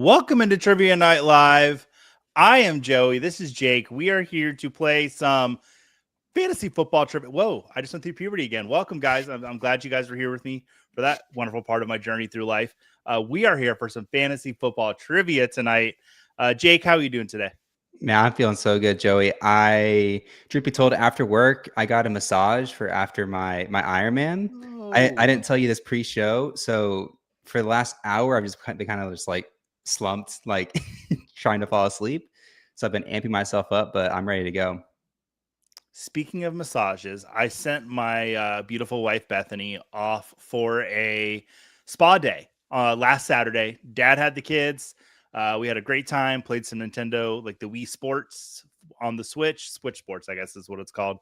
Welcome into Trivia Night Live. I am Joey. This is Jake. We are here to play some fantasy football trivia. Whoa, I just went through puberty again. Welcome, guys. I'm glad you guys are here with me for that wonderful part of my journey through life. We are here for some fantasy football trivia tonight. Jake, how are you doing today? Man, I'm feeling so good, Joey. Truth be told, after work, I got a massage for after my Ironman. I Oh, didn't tell you this pre-show, so for the last hour, I've just been kind of just like slumped, like trying to fall asleep. So I've been amping myself up, but I'm ready to go. speaking of massages, I sent my beautiful wife Bethany off for a spa day last Saturday. Dad had the kids. We had a great time, played some Nintendo, like the Wii Sports on the Switch Sports, I guess is what it's called.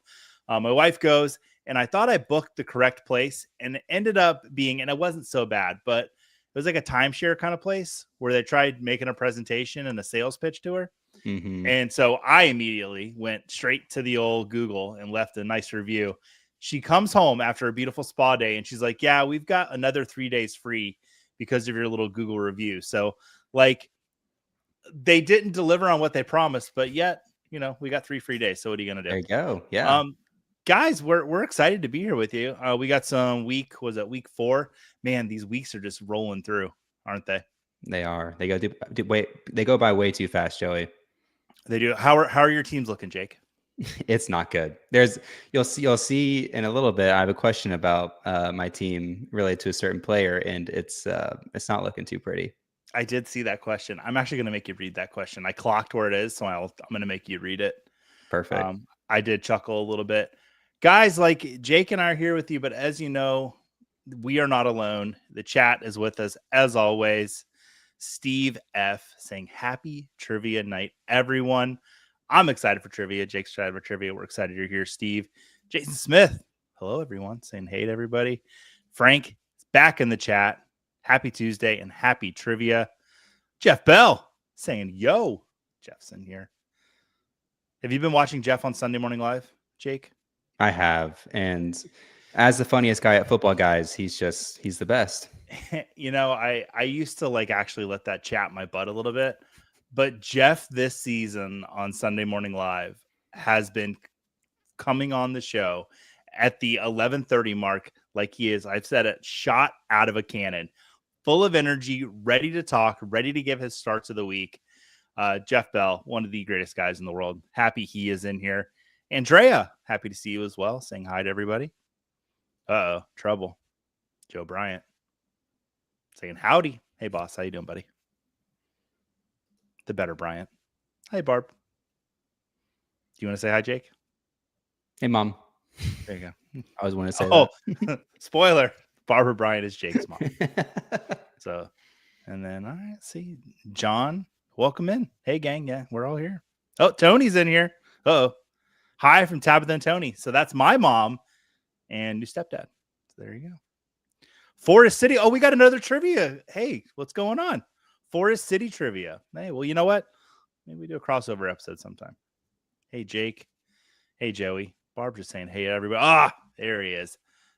My wife goes, and I thought I booked the correct place, and it ended up being, and it wasn't so bad, but it was like a timeshare kind of place where they tried making a presentation and a sales pitch to her. Mm-hmm. And so I immediately went straight to the old Google and left a nice review. She comes home after a beautiful spa day and she's like, yeah, we've got another 3 days free because of your little Google review. So, like, they didn't deliver on what they promised, but yet, we got 3 free days. So what are you going to There do? you go. Yeah, Guys, we're excited to be here with you. We got some week 4? Man, these weeks are just rolling through, aren't they? they are. They go by way too fast, Joey. They do. How are your teams looking, Jake? It's not good. You'll see in a little bit. I have a question about my team related to a certain player, and it's not looking too pretty. I did see that question. I'm actually going to make you read that question. I clocked where it is, so I'm going to make you read it. Perfect. I did chuckle a little bit. Guys, like Jake and I are here with you, but as you know, we are not alone. The chat is with us as always. Steve F saying happy trivia night, everyone. I'm excited for trivia. Jake's excited for trivia. We're excited you're here, Steve. Jason Smith, hello, everyone. Saying hey to everybody. Frank is back in the chat. Happy Tuesday and happy trivia. Jeff Bell saying, yo, Jeff's in here. Have you been watching Jeff on Sunday Morning Live, Jake? I have. And as the funniest guy at Football Guys, he's the best. I used to actually let that chat my butt a little bit. But Jeff this season on Sunday Morning Live has been coming on the show at the 11:30 mark like he is. I've said it, shot out of a cannon. Full of energy, ready to talk, ready to give his starts of the week. Jeff Bell, one of the greatest guys in the world. Happy he is in here. Andrea, happy to see you as well. Saying hi to everybody. Uh-oh, trouble. Joe Bryant saying howdy. Hey, boss, how you doing, buddy? The better Bryant. Hey, Barb. Do you want to say hi, Jake? Hey, Mom. There you go. I was want to say that. Spoiler. Barbara Bryant is Jake's mom. So, and then I see John. Welcome in. Hey, gang. Yeah, we're all here. Oh, Tony's in here. Uh-oh. Hi from Tabitha and Tony. So that's my mom and new stepdad. So there you go. Forest City. Oh, we got another trivia. Hey, what's going on? Forest City trivia. Hey, well, you know what? Maybe we do a crossover episode sometime. Hey, Jake. Hey, Joey. Barb just saying hey, everybody. Ah, there he is.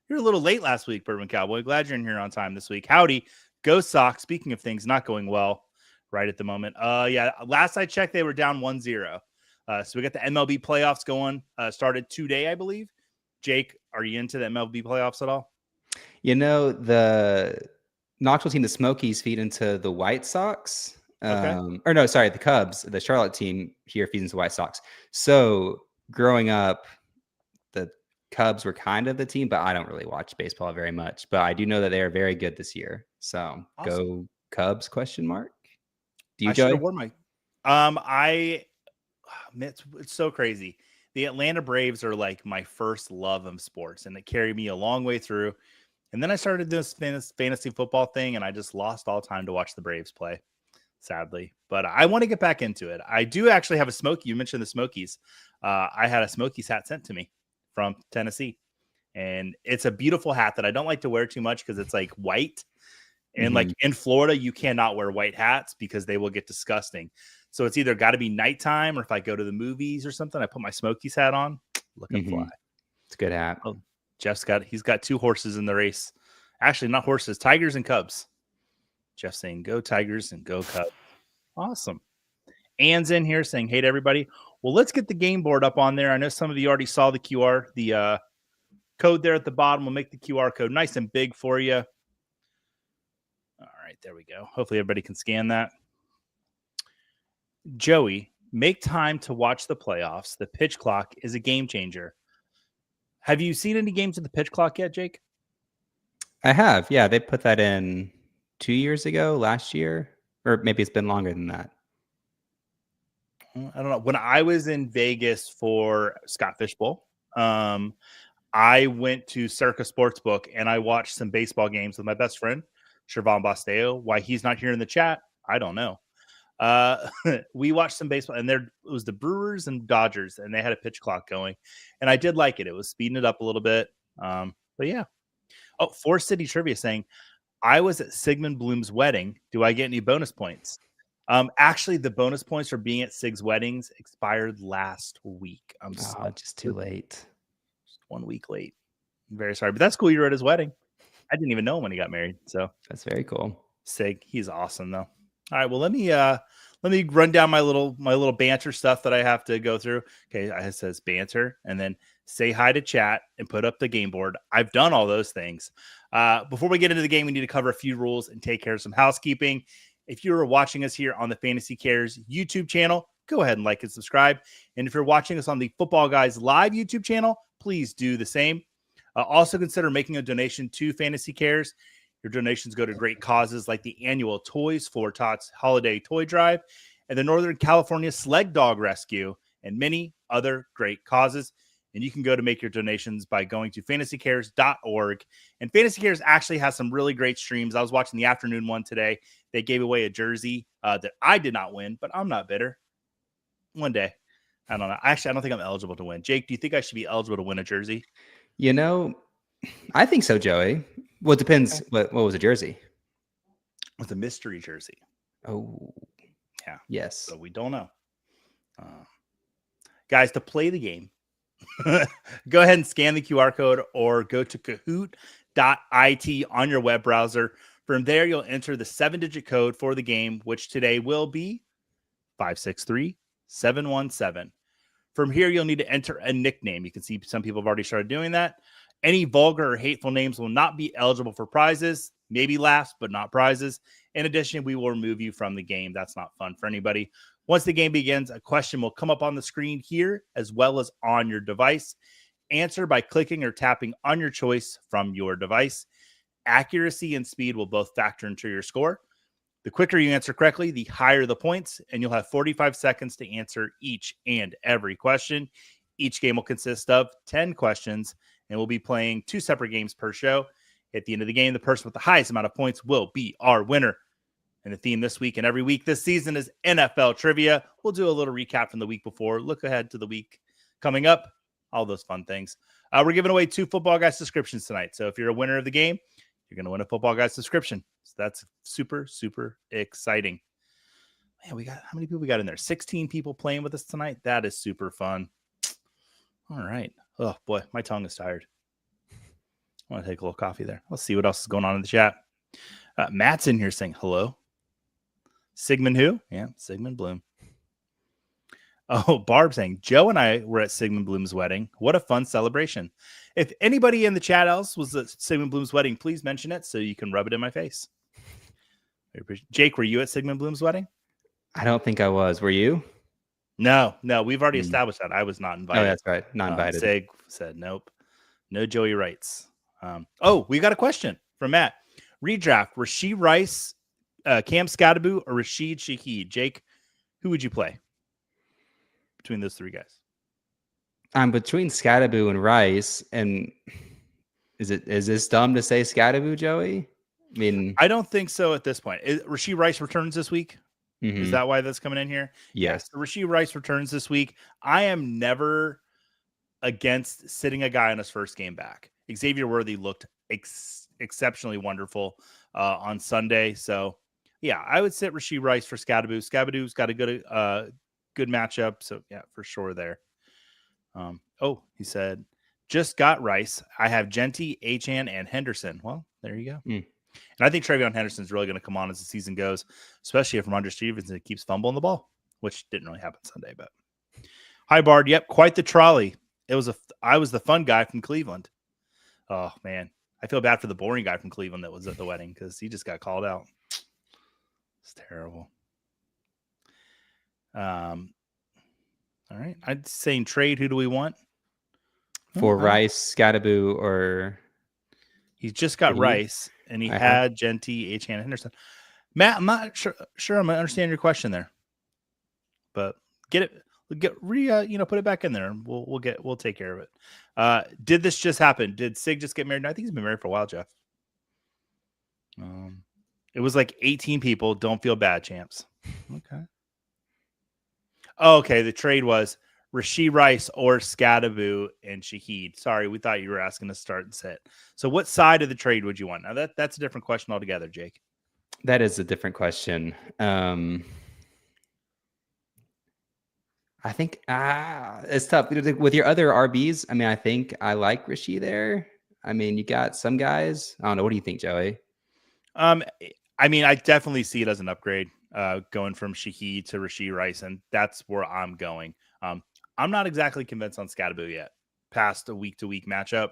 You're a little late last week, Bourbon Cowboy. Glad you're in here on time this week. Howdy. Go Sox. Speaking of things not going well right at the moment. Yeah, last I checked, they were down 1-0. So we got the MLB playoffs going. Started today, I believe. Jake, are you into the MLB playoffs at all? You know, the Knoxville team, the Smokies, feed into the White Sox. Okay. Or no, sorry, the Cubs. The Charlotte team here feeds into the White Sox. So growing up, the Cubs were kind of the team, but I don't really watch baseball very much. But I do know that they are very good this year. So Awesome. Go Cubs? Do you, I should Joey? have worn my. It's so crazy. The Atlanta Braves are like my first love of sports, and it carried me a long way through. And then I started this fantasy football thing, and I just lost all time to watch the Braves play, sadly. But I want to get back into it. I do actually have a Smoky. You mentioned the Smokies. I had a Smokies hat sent to me from Tennessee. And it's a beautiful hat that I don't like to wear too much because it's like white. And like in Florida, you cannot wear white hats because they will get disgusting. So it's either got to be nighttime or if I go to the movies or something, I put my Smokies hat on. Looking fly. It's a good hat. Oh, he's got 2 horses in the race. Actually, not horses, Tigers and Cubs. Jeff saying, go Tigers and go Cubs. Awesome. Anne's in here saying, hey to everybody. Well, let's get the game board up on there. I know some of you already saw the code there at the bottom. We'll make the QR code nice and big for you. All right, there we go. Hopefully everybody can scan that. Joey, make time to watch the playoffs. The pitch clock is a game changer. Have you seen any games of the pitch clock yet, Jake? I have. Yeah, they put that in 2 years ago, last year, or maybe it's been longer than that. I don't know. When I was in Vegas for Scott Fishbowl, I went to Circa Sportsbook and I watched some baseball games with my best friend, Siobhan Basteo. Why he's not here in the chat, I don't know. We watched some baseball, and there it was the Brewers and Dodgers, and they had a pitch clock going, and I did like it. It was speeding it up a little bit. But yeah. Oh, Forest City Trivia saying, I was at Sigmund Bloom's wedding. Do I get any bonus points? Actually, the bonus points for being at Sig's weddings expired last week. I'm just too late. Just 1 week late. I'm very sorry, but that's cool. You were at his wedding. I didn't even know him when he got married. So that's very cool. Sig, he's awesome though. All right, well let me run down my little banter stuff that I have to go through. Okay, it says banter, and then say hi to chat and put up the game board. I've done all those things. Before we get into the game, we need to cover a few rules and take care of some housekeeping. If you're watching us here on the Fantasy Cares YouTube channel, go ahead and like and subscribe. And if you're watching us on the Football Guys Live YouTube channel, please do the same. Also consider making a donation to Fantasy Cares. Your donations go to great causes like the annual Toys for Tots Holiday Toy Drive and the Northern California Sled Dog Rescue and many other great causes. And you can go to make your donations by going to fantasycares.org. And Fantasy Cares actually has some really great streams. I was watching the afternoon one today. They gave away a jersey that I did not win, but I'm not bitter. One day. I don't know. Actually, I don't think I'm eligible to win. Jake, do you think I should be eligible to win a jersey? You know, I think so, Joey. Well, it depends. What was a jersey? It was a mystery jersey. Oh, yeah. Yes. So we don't know. Guys, to play the game, go ahead and scan the QR code or go to Kahoot.it on your web browser. From there, you'll enter the 7-digit code for the game, which today will be 563717. From here, you'll need to enter a nickname. You can see some people have already started doing that. Any vulgar or hateful names will not be eligible for prizes, maybe laughs, but not prizes. In addition, we will remove you from the game. That's not fun for anybody. Once the game begins, a question will come up on the screen here as well as on your device. Answer by clicking or tapping on your choice from your device. Accuracy and speed will both factor into your score. The quicker you answer correctly, the higher the points, and you'll have 45 seconds to answer each and every question. Each game will consist of 10 questions, and we'll be playing 2 separate games per show. At the end of the game, the person with the highest amount of points will be our winner. And the theme this week and every week this season is NFL trivia. We'll do a little recap from the week before, look ahead to the week coming up, all those fun things. We're giving away 2 Football Guys subscriptions tonight. So if you're a winner of the game, you're going to win a Football Guys subscription. So that's super, super exciting. Man, how many people we got in there? 16 people playing with us tonight. That is super fun. All right. Oh, boy, my tongue is tired. I want to take a little coffee there. Let's see what else is going on in the chat. Matt's in here saying hello. Sigmund who? Yeah, Sigmund Bloom. Oh, Barb saying, Joe and I were at Sigmund Bloom's wedding. What a fun celebration. If anybody in the chat else was at Sigmund Bloom's wedding, please mention it so you can rub it in my face. Jake, were you at Sigmund Bloom's wedding? I don't think I was. Were you? No, we've already established that. I was not invited. Oh, that's right. Not invited. Sig said, nope. No Joey Wrights. We got a question from Matt. Redraft, Rashee Rice, Cam Scattaboo, or Rashid Shaheed? Jake, who would you play between those 3 guys? I'm between Scattaboo and Rice. And is this dumb to say Scattaboo, Joey? I mean, I don't think so at this point. Rashee Rice returns this week. Mm-hmm. Is that why that's coming in here? Yes. So Rashee Rice returns this week. I am never against sitting a guy on his first game back. Xavier Worthy looked exceptionally wonderful on Sunday. So, yeah, I would sit Rashee Rice for Scattaboo. Scattaboo's got a good matchup. So, yeah, for sure there. He said, just got Rice. I have Genty, Achan, and Henderson. Well, there you go. And I think Travion Henderson is really going to come on as the season goes, especially if Ramondre Stevenson keeps fumbling the ball, which didn't really happen Sunday. But hi, Bard. Yep, quite the trolley. I was the fun guy from Cleveland. Oh man, I feel bad for the boring guy from Cleveland that was at the wedding because he just got called out. It's terrible. All right, I'm saying trade. Who do we want for Rice, Scattaboo, or he's just got Rice, and he had Genty, H-Han, Henderson. Matt, I'm not sure I'm gonna understand your question there, but put it back in there, and we'll take care of it. Did this just happen? Did Sig just get married? No, I think he's been married for a while, Jeff. It was like 18 people. Don't feel bad, champs. Okay. Oh, okay. The trade was Rashee Rice or Scattaboo and Shaheed. Sorry, we thought you were asking to start and sit. So what side of the trade would you want? Now that's a different question altogether, Jake. That is a different question. I think it's tough with your other RBs. I mean, I think I like Rashee there. I mean, you got some guys. I don't know. What do you think, Joey? I mean, I definitely see it as an upgrade, going from Shaheed to Rashee Rice, and that's where I'm going. I'm not exactly convinced on Scattaboo yet, past a week-to-week matchup.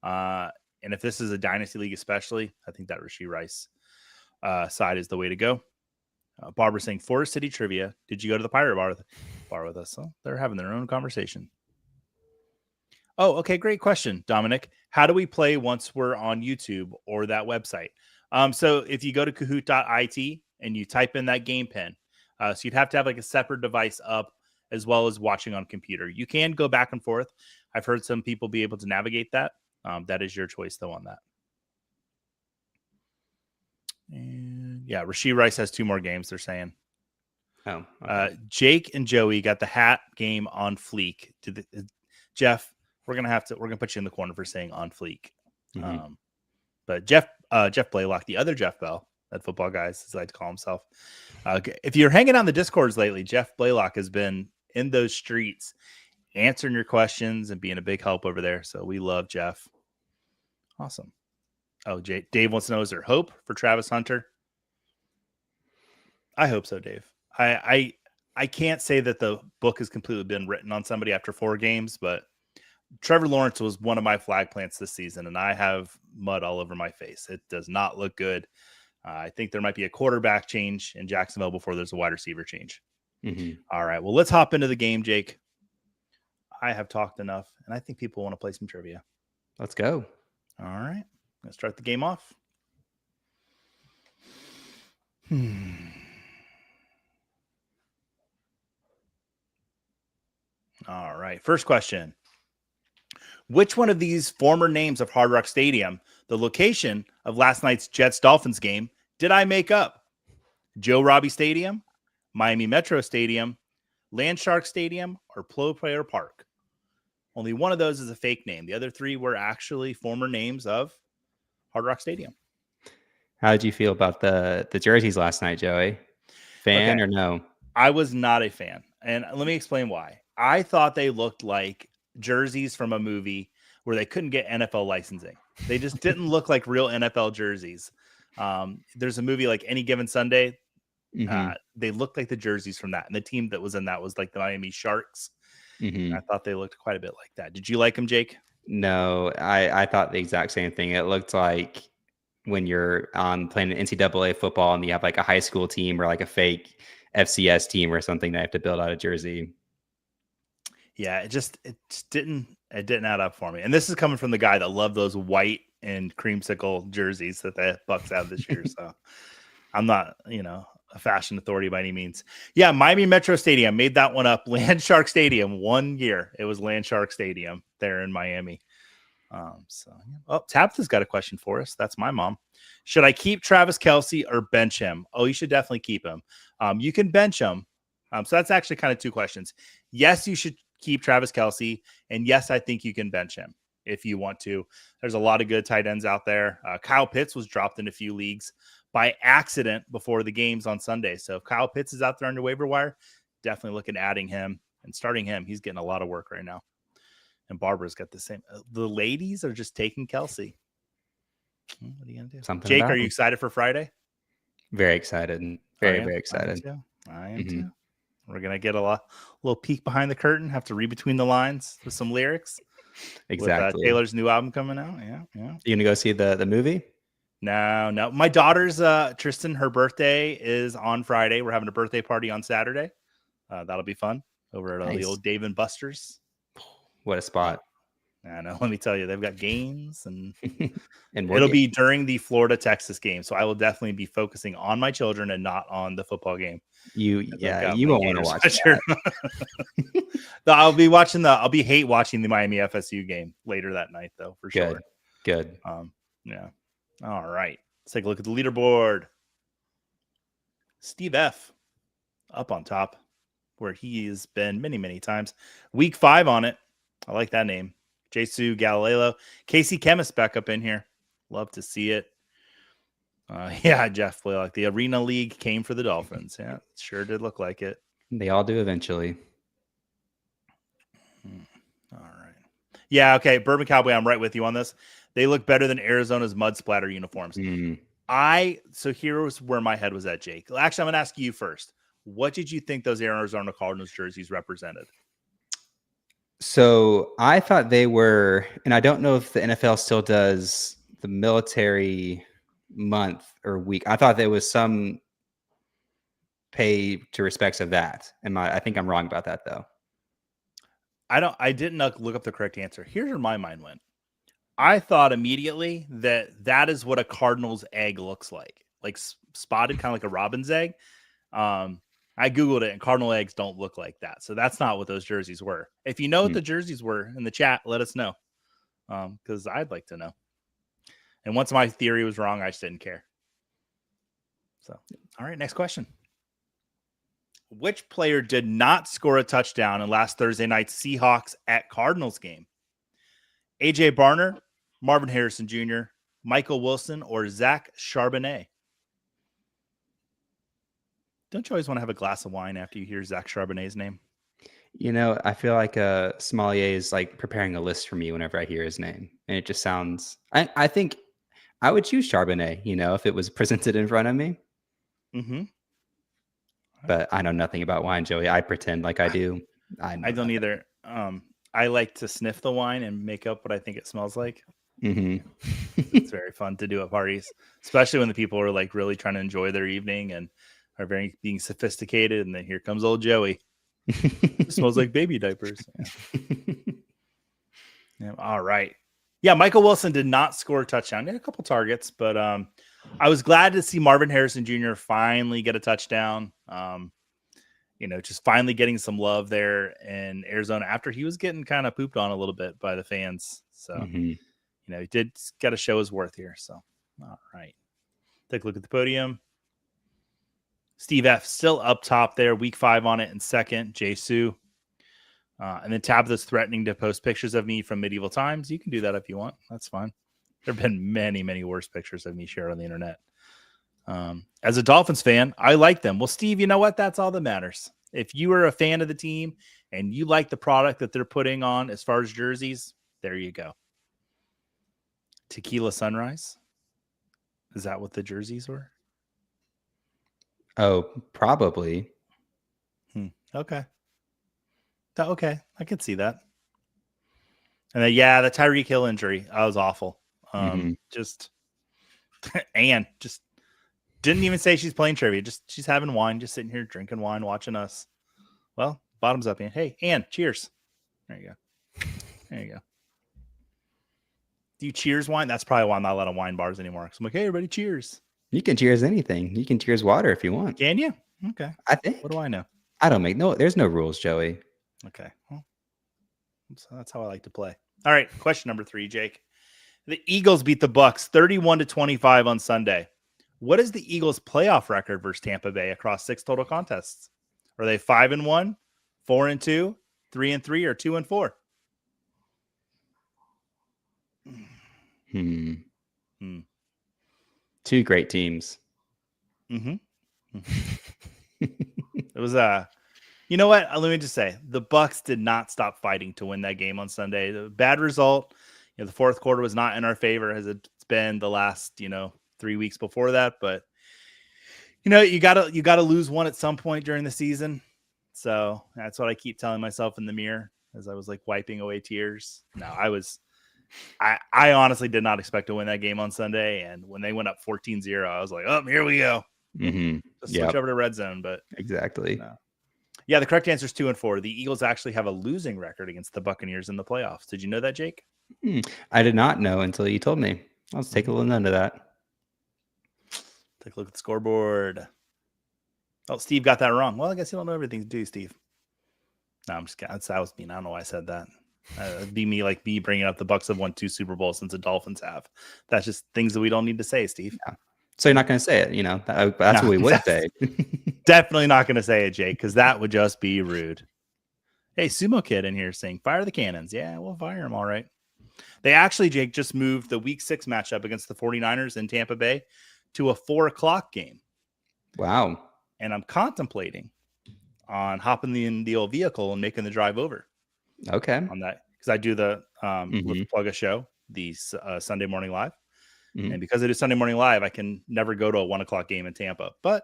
And if this is a dynasty league especially, I think that Rashee Rice side is the way to go. Barbara saying, Forest City Trivia, did you go to the Pirate Bar with us? So they're having their own conversation. Oh, okay, great question, Dominic. How do we play once we're on YouTube or that website? So if you go to Kahoot.it and you type in that game pin, so you'd have to have like a separate device up as well as watching on computer. You can go back and forth. I've heard some people be able to navigate that. That is your choice, though, on that. And yeah, Rashee Rice has 2 more games, they're saying. Oh, okay. Jake and Joey got the hat game on fleek. Jeff, we're gonna put you in the corner for saying on fleek. Mm-hmm. But Jeff Blaylock, the other Jeff Bell, that football guys, as I like to call himself. If you're hanging on the Discords lately, Jeff Blaylock has been in those streets answering your questions and being a big help over there. So we love Jeff. Awesome. Oh, Dave wants to know, is there hope for Travis Hunter? I hope so, Dave. I can't say that the book has completely been written on somebody after 4 games, but Trevor Lawrence was one of my flag plants this season, and I have mud all over my face. It does not look good. I think there might be a quarterback change in Jacksonville before there's a wide receiver change. Mm-hmm. All right, well, let's hop into the game, Jake. I have talked enough, and I think people want to play some trivia. Let's go. All right, let's start the game off. All right, first question. Which one of these former names of Hard Rock Stadium, the location of last night's Jets-Dolphins game, did I make up? Joe Robbie Stadium, Miami Metro Stadium, Landshark Stadium, or Pro Player Park? Only one of those is a fake name. The other 3 were actually former names of Hard Rock Stadium. How did you feel about the jerseys last night, Joey? Fan or no? I was not a fan. And let me explain why. I thought they looked like jerseys from a movie where they couldn't get NFL licensing. They just didn't look like real NFL jerseys. There's a movie like Any Given Sunday. Mm-hmm. They looked like the jerseys from that. And the team that was in that was like the Miami Sharks. Mm-hmm. I thought they looked quite a bit like that. Did you like them, Jake? No, I thought the exact same thing. It looked like when you're playing an NCAA football and you have like a high school team or like a fake FCS team or something that have to build out a jersey. Yeah, it just didn't add up for me. And this is coming from the guy that loved those white and creamsicle jerseys that the Bucks have this year. So I'm not, a fashion authority by any means. Yeah, Miami Metro Stadium, made that one up. Landshark Stadium, 1 year. It was Landshark Stadium there in Miami. Tabitha's got a question for us. That's my mom. Should I keep Travis Kelce or bench him? Oh, you should definitely keep him. You can bench him. So that's actually kind of 2 questions. Yes, you should keep Travis Kelce. And yes, I think you can bench him if you want to. There's a lot of good tight ends out there. Kyle Pitts was dropped in a few leagues by accident before the games on Sunday. So if Kyle Pitts is out there on your waiver wire, definitely look at adding him and starting him. He's getting a lot of work right now. And Barbara's got the same. The ladies are just taking Kelce. What are you gonna do? Something Jake, about are you him. excited for Friday? Very excited. I Very, am. very I am excited. too. I am Mhm. too. We're gonna get a little peek behind the curtain. Have to read between the lines with some lyrics with Exactly. Taylor's new album coming out. Yeah, yeah. You gonna go see the movie? No, no. My daughter's Tristan. Her birthday is on Friday. We're having a birthday party on Saturday. That'll be fun over at the Nice. old Dave and Buster's. What a spot. I know. Let me tell you, they've got games and And more it'll be games. during the Florida Texas game. So I will definitely be focusing on my children and not on the football game. I've got You my won't want to Gators watch sweatshirt. No, I'll be hate watching the Miami FSU game later that night though, for Good. sure. Good. Yeah. All right. Let's take a look at the leaderboard. Steve F up on top, where he has been many, many times. Week 5 on it. I like that name. Jesu Galileo. Casey Chemist back up in here. Love to see it. Yeah, Jeff Blaylock. The Arena League came for the Dolphins. Yeah, sure did look like it. They all do eventually. All right. Yeah, okay. Bourbon Cowboy, I'm right with you on this. They look better than Arizona's mud splatter uniforms. So here's where my head was at, Jake. Actually, I'm going to ask you first. What did you think those Arizona Cardinals jerseys represented? So I thought they were, and I don't know if the NFL still does the military month or week. I thought there was some pay to respects of that. I think I'm wrong about that though. I didn't look up the correct answer. Here's where my mind went. I thought immediately that is what a Cardinal's egg looks like spotted, kind of like a robin's egg. I Googled it and Cardinal eggs don't look like that. So that's not what those jerseys were. If you know what the jerseys were in the chat, let us know. Because I'd like to know. And once my theory was wrong, I just didn't care. So, all right, next question. Which player did not score a touchdown in last Thursday night's Seahawks at Cardinals game? AJ Barner, Marvin Harrison Jr., Michael Wilson, or Zach Charbonnet? Don't you always want to have a glass of wine after you hear Zach Charbonnet's name? You know, I feel like a sommelier is like preparing a list for me whenever I hear his name. And it just sounds, I think I would choose Charbonnet, if it was presented in front of me. Mm-hmm. But I know nothing about wine, Joey. I pretend like I do. I don't either. I like to sniff the wine and make up what I think it smells like. Mm-hmm. It's very fun to do at parties, especially when the people are like really trying to enjoy their evening and are being sophisticated. And then here comes old Joey. It smells like baby diapers. Yeah. All right. Yeah, Michael Wilson did not score a touchdown. He had a couple targets, but I was glad to see Marvin Harrison Jr. finally get a touchdown. Just finally getting some love there in Arizona after he was getting kind of pooped on a little bit by the fans. So, he did got to show his worth here. So, all right. Take a look at the podium. Steve F. still up top there, week 5 on it in second. Jesu. And then Tabitha's threatening to post pictures of me from medieval times. You can do that if you want. That's fine. There have been many, many worse pictures of me shared on the internet. As a Dolphins fan, I like them. Well, Steve, you know what? That's all that matters. If you are a fan of the team and you like the product that they're putting on as far as jerseys, there you go. Tequila Sunrise. Is that what the jerseys were? Oh, probably. Okay. Okay, I could see that. And then, the Tyreek Hill injury, that was awful. Just didn't even say she's playing trivia. Just she's having wine, just sitting here drinking wine, watching us. Well, bottoms up, Ann. Hey, Ann, cheers. There you go. Do you cheers wine? That's probably why I'm not allowed on wine bars anymore. So I'm like, hey, everybody, cheers. You can cheers anything. You can cheers water if you want. Can you? Okay. I think. What do I know? I don't there's no rules, Joey. Okay. Well, so that's how I like to play. All right. Question number 3, Jake. The Eagles beat the Bucks 31-25 on Sunday. What is the Eagles' playoff record versus Tampa Bay across 6 total contests? Are they 5-1, 4-2, 3-3, or 2-4? Two great teams. It was you know what? Let me just say, the Bucks did not stop fighting to win that game on Sunday. The bad result, the fourth quarter was not in our favor, as it's been the last 3 weeks before that, but you gotta lose one at some point during the season. So that's what I keep telling myself in the mirror as I was like wiping away tears. No, I honestly did not expect to win that game on Sunday. And when they went up 14-0, I was like, oh, here we go. Mm-hmm. Just switch over to red zone. But exactly. No. Yeah, the correct answer is 2-4. The Eagles actually have a losing record against the Buccaneers in the playoffs. Did you know that, Jake? I did not know until you told me. Let's take a little note of that. Take a look at the scoreboard. Oh, Steve got that wrong. Well, I guess you don't know everything to do, Steve. No, I'm just kidding. That was mean. I don't know why I said that. It'd be me bringing up the Bucs have won 2 Super Bowls since the Dolphins have. That's just things that we don't need to say, Steve. Yeah. So you're not going to say it, that's what we would say. Definitely not going to say it, Jake, because that would just be rude. Hey, Sumo Kid in here saying, fire the cannons. Yeah, we'll fire them all right. They actually, Jake, just moved the Week 6 matchup against the 49ers in Tampa Bay to a 4:00 game. Wow. And I'm contemplating on hopping in the old vehicle and making the drive over. Okay. On that, because I do the Let's Plug a Show, the Sunday Morning Live. Mm-hmm. And because it is Sunday Morning Live, I can never go to a 1:00 game in Tampa. But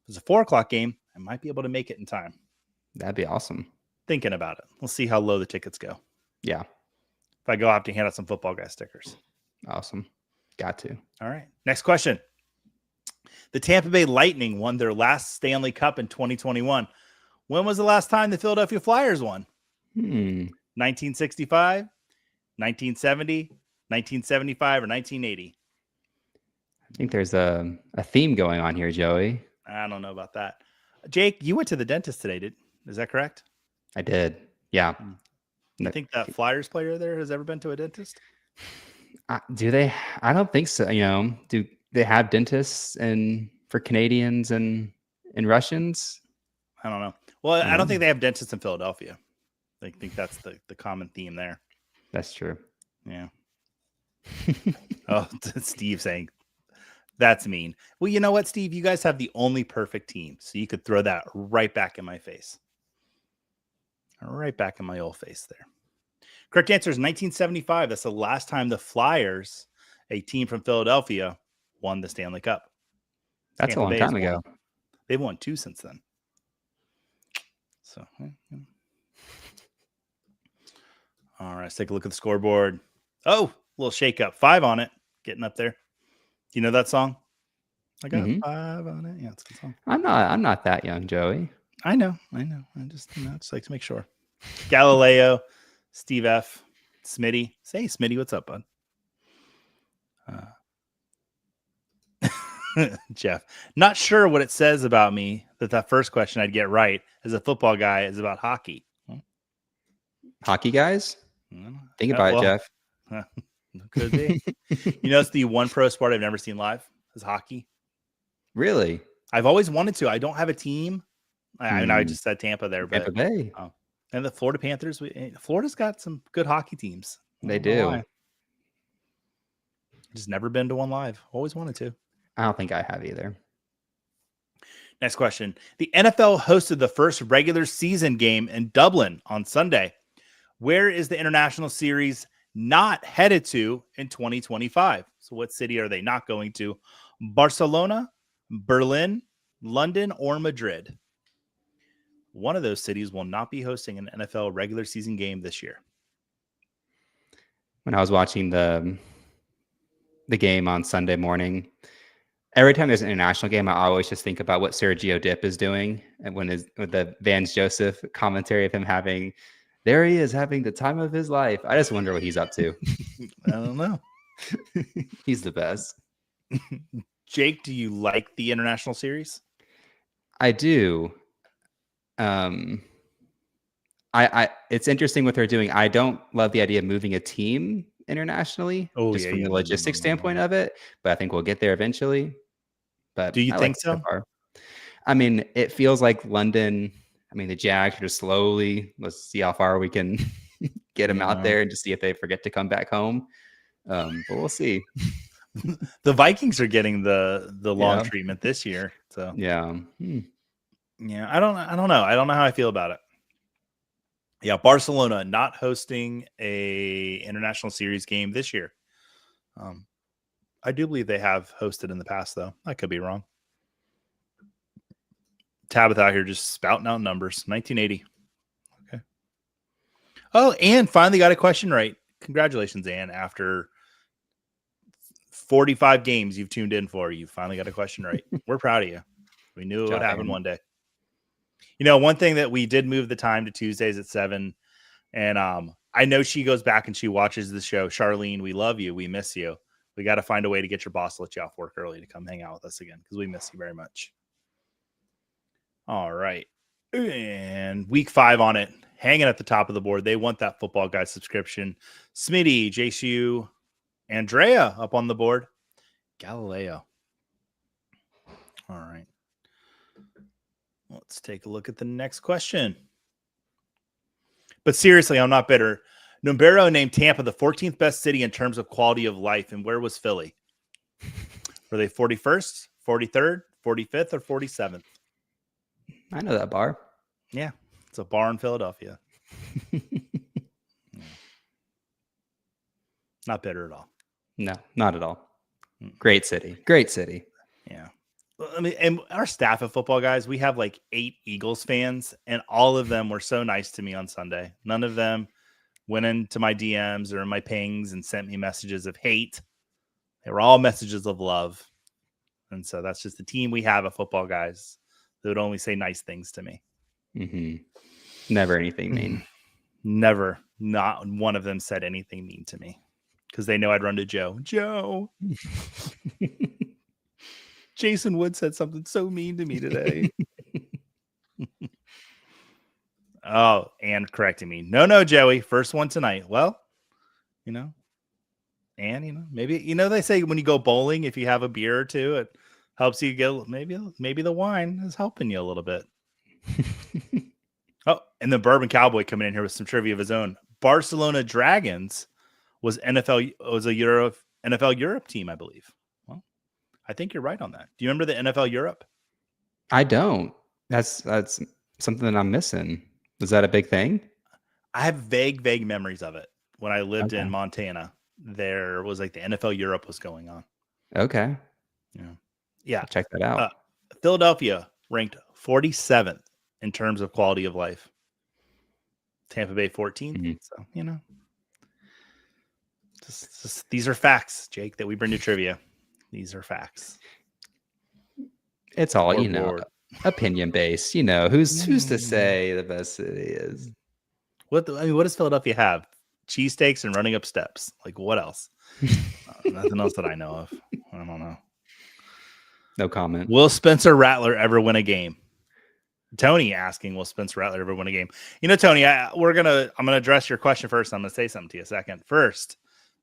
if it's a 4:00 game, I might be able to make it in time. That'd be awesome. Thinking about it. We'll see how low the tickets go. Yeah. If I go, I have to hand out some Football Guy stickers. Awesome. Got to. All right. Next question. The Tampa Bay Lightning won their last Stanley Cup in 2021. When was the last time the Philadelphia Flyers won? 1965, 1970, 1975, or 1980? I think there's a theme going on here, Joey. I don't know about that. Jake, you went to the dentist today, is that correct? I did. Yeah. You think that Flyers player there has ever been to a dentist? Do they? I don't think so. Do they have dentists for Canadians and Russians? I don't know. Well, I don't think they have dentists in Philadelphia. I think that's the common theme there. That's true. Yeah. Oh, Steve saying that's mean. Well, you know what, Steve? You guys have the only perfect team, so you could throw that right back in my face. Right back in my old face there. Correct answer is 1975. That's the last time the Flyers, a team from Philadelphia, won the Stanley Cup. That's a long time ago. They've won 2 since then. So, all right, let's take a look at the scoreboard. Oh, a little shake up. 5 on it. Getting up there. Do you know that song? I got 5 on it. Yeah, it's a good song. I'm not that young, Joey. I know. I just like to make sure. Galileo, Steve F, Smitty. Say, Smitty, what's up, bud? Jeff, not sure what it says about me that first question I'd get right as a football guy is about hockey. Hockey guys? Think about it, Jeff. Could be. It's the one pro sport I've never seen live is hockey. Really? I've always wanted to. I don't have a team. I just said Tampa there, but Tampa Bay. And the Florida Panthers. Florida's got some good hockey teams. They do. Just never been to one live. Always wanted to. I don't think I have either. Next question. The NFL hosted the first regular season game in Dublin on Sunday. Where is the international series not headed to in 2025? So what city are they not going to? Barcelona, Berlin, London, or Madrid? One of those cities will not be hosting an NFL regular season game this year. When I was watching the game on Sunday morning, every time there's an international game, I always just think about what Sergio Dip is doing. And with the Vance Joseph commentary of him there he is having the time of his life. I just wonder what he's up to. I don't know. He's the best. Jake, do you like the international series? I do. It's interesting what they're doing. I don't love the idea of moving a team internationally, from the logistics standpoint of it, but I think we'll get there eventually. But do you think so? I mean, it feels like London. I mean, the Jags are just slowly. Let's see how far we can get them out there and just see if they forget to come back home. But we'll see. The Vikings are getting the long treatment this year. So yeah. Yeah, I don't know. I don't know how I feel about it. Yeah, Barcelona not hosting a international series game this year. I do believe they have hosted in the past, though. I could be wrong. Tabitha out here just spouting out numbers. 1980. Okay. Oh, Ann finally got a question right. Congratulations, Ann. After 45 games you've tuned in for, you finally got a question right. We're proud of you. We knew it would happen one day. You know, one thing that we did move the time to Tuesdays at 7. And I know she goes back and she watches the show. Charlene, we love you. We miss you. We got to find a way to get your boss to let you off work early to come hang out with us again because we miss you very much. All right. And week 5 on it, hanging at the top of the board. They want that Football Guys subscription. Smitty, JCU, Andrea up on the board. Galileo. All right. Let's take a look at the next question. But seriously, I'm not bitter. Numbero named Tampa the 14th best city in terms of quality of life. And where was Philly? Were they 41st, 43rd, 45th, or 47th? I know that bar. Yeah, it's a bar in Philadelphia. Not bitter at all. No, not at all. Great city. Great city. Yeah. I mean, and our staff of Football Guys, we have like 8 Eagles fans, and all of them were so nice to me on Sunday. None of them went into my DMs or my pings and sent me messages of hate. They were all messages of love. And so that's just the team we have of Football Guys that would only say nice things to me. Mm-hmm. Never anything mean. Never. Not one of them said anything mean to me because they know I'd run to Joe. Joe. Jason Wood said something so mean to me today. Oh, and correcting me. No, Joey. First one tonight. Well, you know, and, you know, maybe, you know, they say when you go bowling, if you have a beer or two, it helps you get maybe the wine is helping you a little bit. Oh, and the Bourbon Cowboy coming in here with some trivia of his own. Barcelona Dragons was a NFL Europe team, I believe. Well, I think you're right on that. Do you remember the NFL Europe? I don't. That's something that I'm missing. Was that a big thing? I have vague memories of it. When I lived in Montana, there was like the NFL Europe was going on. Okay. Yeah. I'll check that out. Philadelphia ranked 47th in terms of quality of life. Tampa Bay 14th. Mm-hmm. So, you know, just these are facts, Jake, that we bring to trivia. These are facts. It's all, you know, opinion based. You know, who's to say the best city is? What does Philadelphia have? Cheesesteaks and running up steps. Like, what else? Nothing else that I know of. I don't know. No comment. Will Spencer Rattler ever win a game? Tony asking, will Spencer Rattler ever win a game? You know, Tony, I'm gonna address your question first. I'm gonna say something to you a second. First,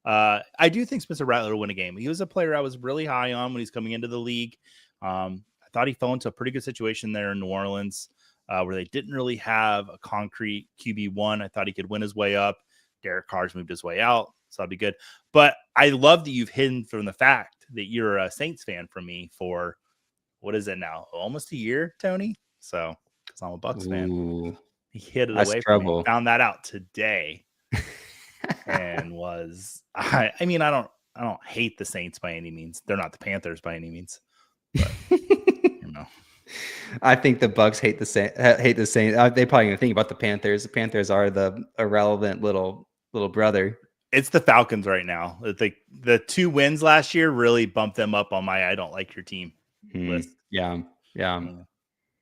I do think Spencer Rattler will win a game. He was a player I was really high on when he's coming into the league. I thought he fell into a pretty good situation there in New Orleans, where they didn't really have a concrete QB1. I thought he could win his way up. Derek Carr's moved his way out, so that'd be good. But I love that you've hidden from the fact that you're a Saints fan from me for, what is it now? Almost a year, Tony? So, because I'm a Bucs fan. He hid it away from me. Found that out today. And I don't hate the Saints by any means. They're not the Panthers by any means. But, you know. I think the Bucs hate the Saints. They probably even think about the Panthers. The Panthers are the irrelevant little brother. It's the Falcons right now. The 2 wins last year really bumped them up on my I don't like your team list. Yeah.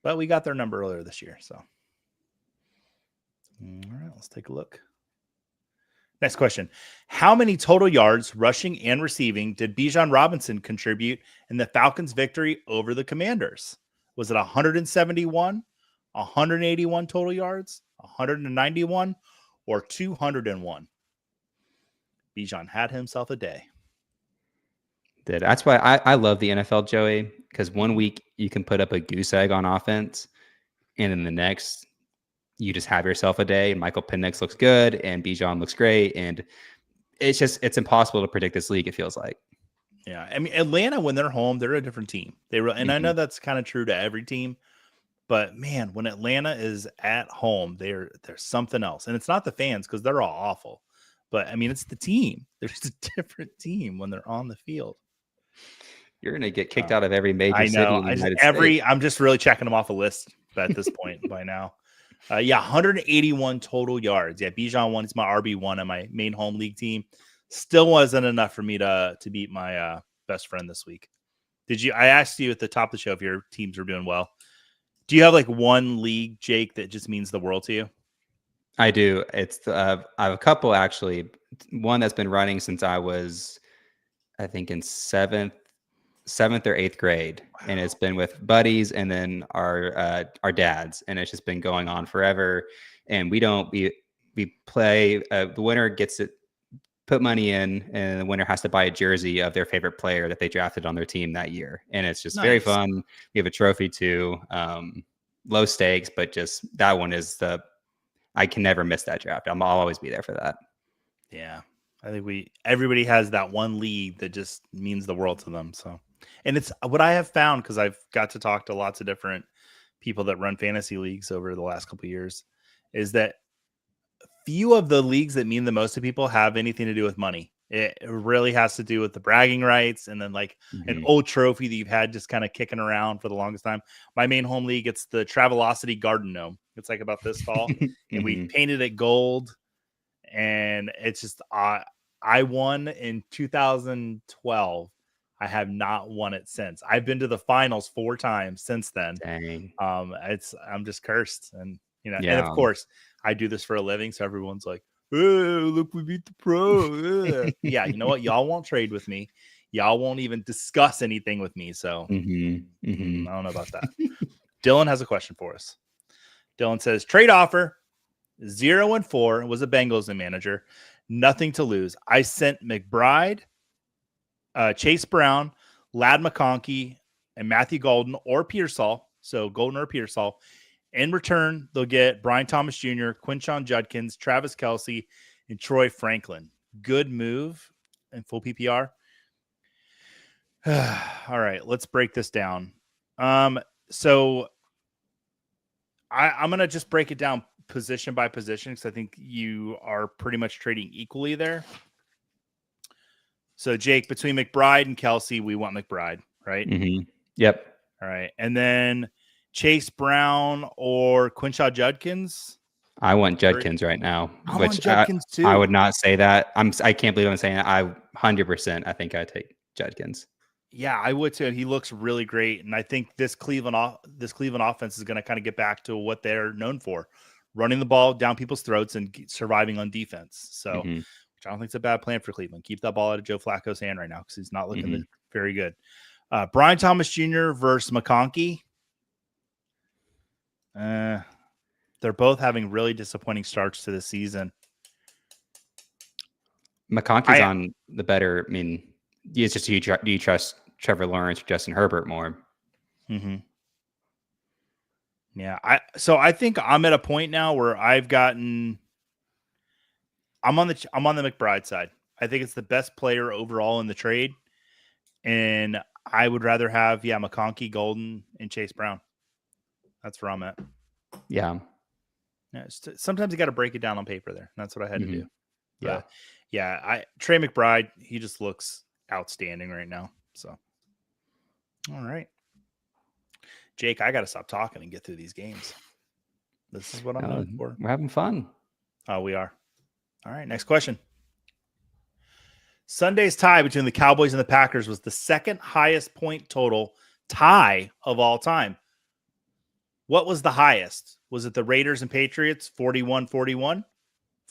But we got their number earlier this year. So, all right, let's take a look. Next question. How many total yards, rushing and receiving, did Bijan Robinson contribute in the Falcons' victory over the Commanders? Was it 171, 181 total yards, 191, or 201? Bijan had himself a day. That's why I love the NFL, Joey, because one week you can put up a goose egg on offense, and then the next you just have yourself a day. And Michael Penix looks good, and Bijan looks great, and it's impossible to predict this league. It feels like. Yeah, I mean, Atlanta, when they're home, they're a different team. And I know that's kind of true to every team, but man, when Atlanta is at home, there's something else, and it's not the fans because they're all awful. But I mean, it's the team. There's a different team when they're on the field. You're gonna get kicked out of every major I city know. in the United States. I'm just really checking them off a list at this point by now. 181 total yards. Yeah, Bijan won. It's my RB1 on my main home league team. Still wasn't enough for me to beat my best friend this week. I asked you at the top of the show if your teams were doing well. Do you have like one league, Jake, that just means the world to you? I do. I have a couple actually. One that's been running since I was, I think, in seventh or eighth grade, and it's been with buddies and then our dads, and it's just been going on forever. And we play. The winner gets to put money in, and the winner has to buy a jersey of their favorite player that they drafted on their team that year, and it's just very fun. We have a trophy too. Low stakes, but just that one is I can never miss that draft. I'll always be there for that. Yeah. I think everybody has that one league that just means the world to them. So, and it's what I have found, because I've got to talk to lots of different people that run fantasy leagues over the last couple of years, is that few of the leagues that mean the most to people have anything to do with money. It really has to do with the bragging rights, and then like an old trophy that you've had just kind of kicking around for the longest time. My main home league, it's the Travelocity Garden Gnome. It's like about this tall, and we painted it gold, and it's just I won in 2012. I have not won it since. I've been to the finals 4 times since then. Dang. I'm just cursed, and and of course I do this for a living, so everyone's like, "Oh, look, we beat the pro." Yeah, you know what? Y'all won't trade with me. Y'all won't even discuss anything with me. So I don't know about that. Dylan has a question for us. Dylan says, trade offer 0-4, was a Bengals manager, nothing to lose. I sent McBride, Chase Brown, Ladd McConkey, and Matthew Golden or Pearsall. So Golden or Pearsall. In return, they'll get Brian Thomas Jr., Quinshon Judkins, Travis Kelce, and Troy Franklin. Good move in full PPR. All right, let's break this down. So I'm going to just break it down position by position, because I think you are pretty much trading equally there. So, Jake, between McBride and Kelce, we want McBride, right? Yep. All right. And then Chase Brown or Quinshon Judkins? I want Judkins right now. I want Judkins too. I would not say that. I can't believe I'm saying that. 100%. I think I take Judkins. Yeah, I would too. And he looks really great. And I think this Cleveland offense is going to kind of get back to what they're known for, running the ball down people's throats and surviving on defense. So, which I don't think it's a bad plan for Cleveland. Keep that ball out of Joe Flacco's hand right now, because he's not looking very good. Brian Thomas Jr. versus McConkey. They're both having really disappointing starts to the season. McConkey's on the better. I mean, it's just do you trust Trevor Lawrence or Justin Herbert more? Yeah, I think I'm at a point now where I'm on the McBride side. I think it's the best player overall in the trade, and I would rather have McConkey, Golden, and Chase Brown. That's where I'm at. Yeah. Sometimes you got to break it down on paper there. That's what I had to do. Yeah. But Trey McBride, he just looks outstanding right now. So, all right. Jake, I got to stop talking and get through these games. This is what I'm known for. We're having fun. Oh, we are. All right. Next question. Sunday's tie between the Cowboys and the Packers was the second highest point total tie of all time. What was the highest? Was it the Raiders and Patriots 41-41,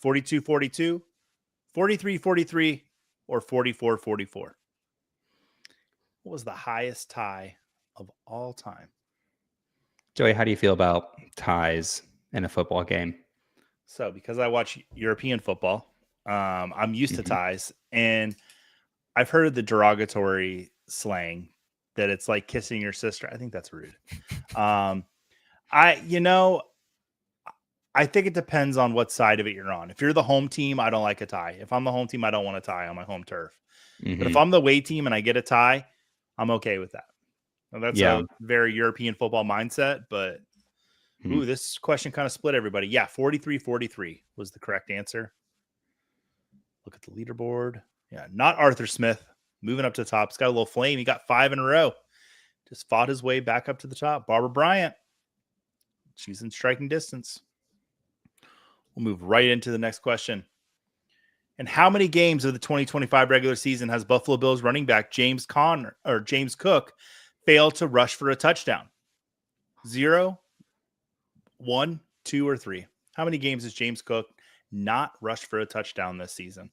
42-42, 43-43, or 44-44? What was the highest tie of all time? Joey, how do you feel about ties in a football game? So, because I watch European football, I'm used to ties, and I've heard of the derogatory slang that it's like kissing your sister. I think that's rude. I think it depends on what side of it you're on. If you're the home team, I don't like a tie. If I'm the home team, I don't want a tie on my home turf. But if I'm the away team and I get a tie, I'm okay with that. Well, that's a very European football mindset, but this question kind of split everybody. Yeah, 43-43 was the correct answer. Look at the leaderboard. Yeah, not Arthur Smith. moving up to the top. He's got a little flame. He got 5 in a row. Just fought his way back up to the top. Barbara Bryant. She's in striking distance. We'll move right into the next question. And how many games of the 2025 regular season has Buffalo Bills running back James Cook failed to rush for a touchdown? 0, 1, 2, or 3? How many games has James Cook not rushed for a touchdown this season?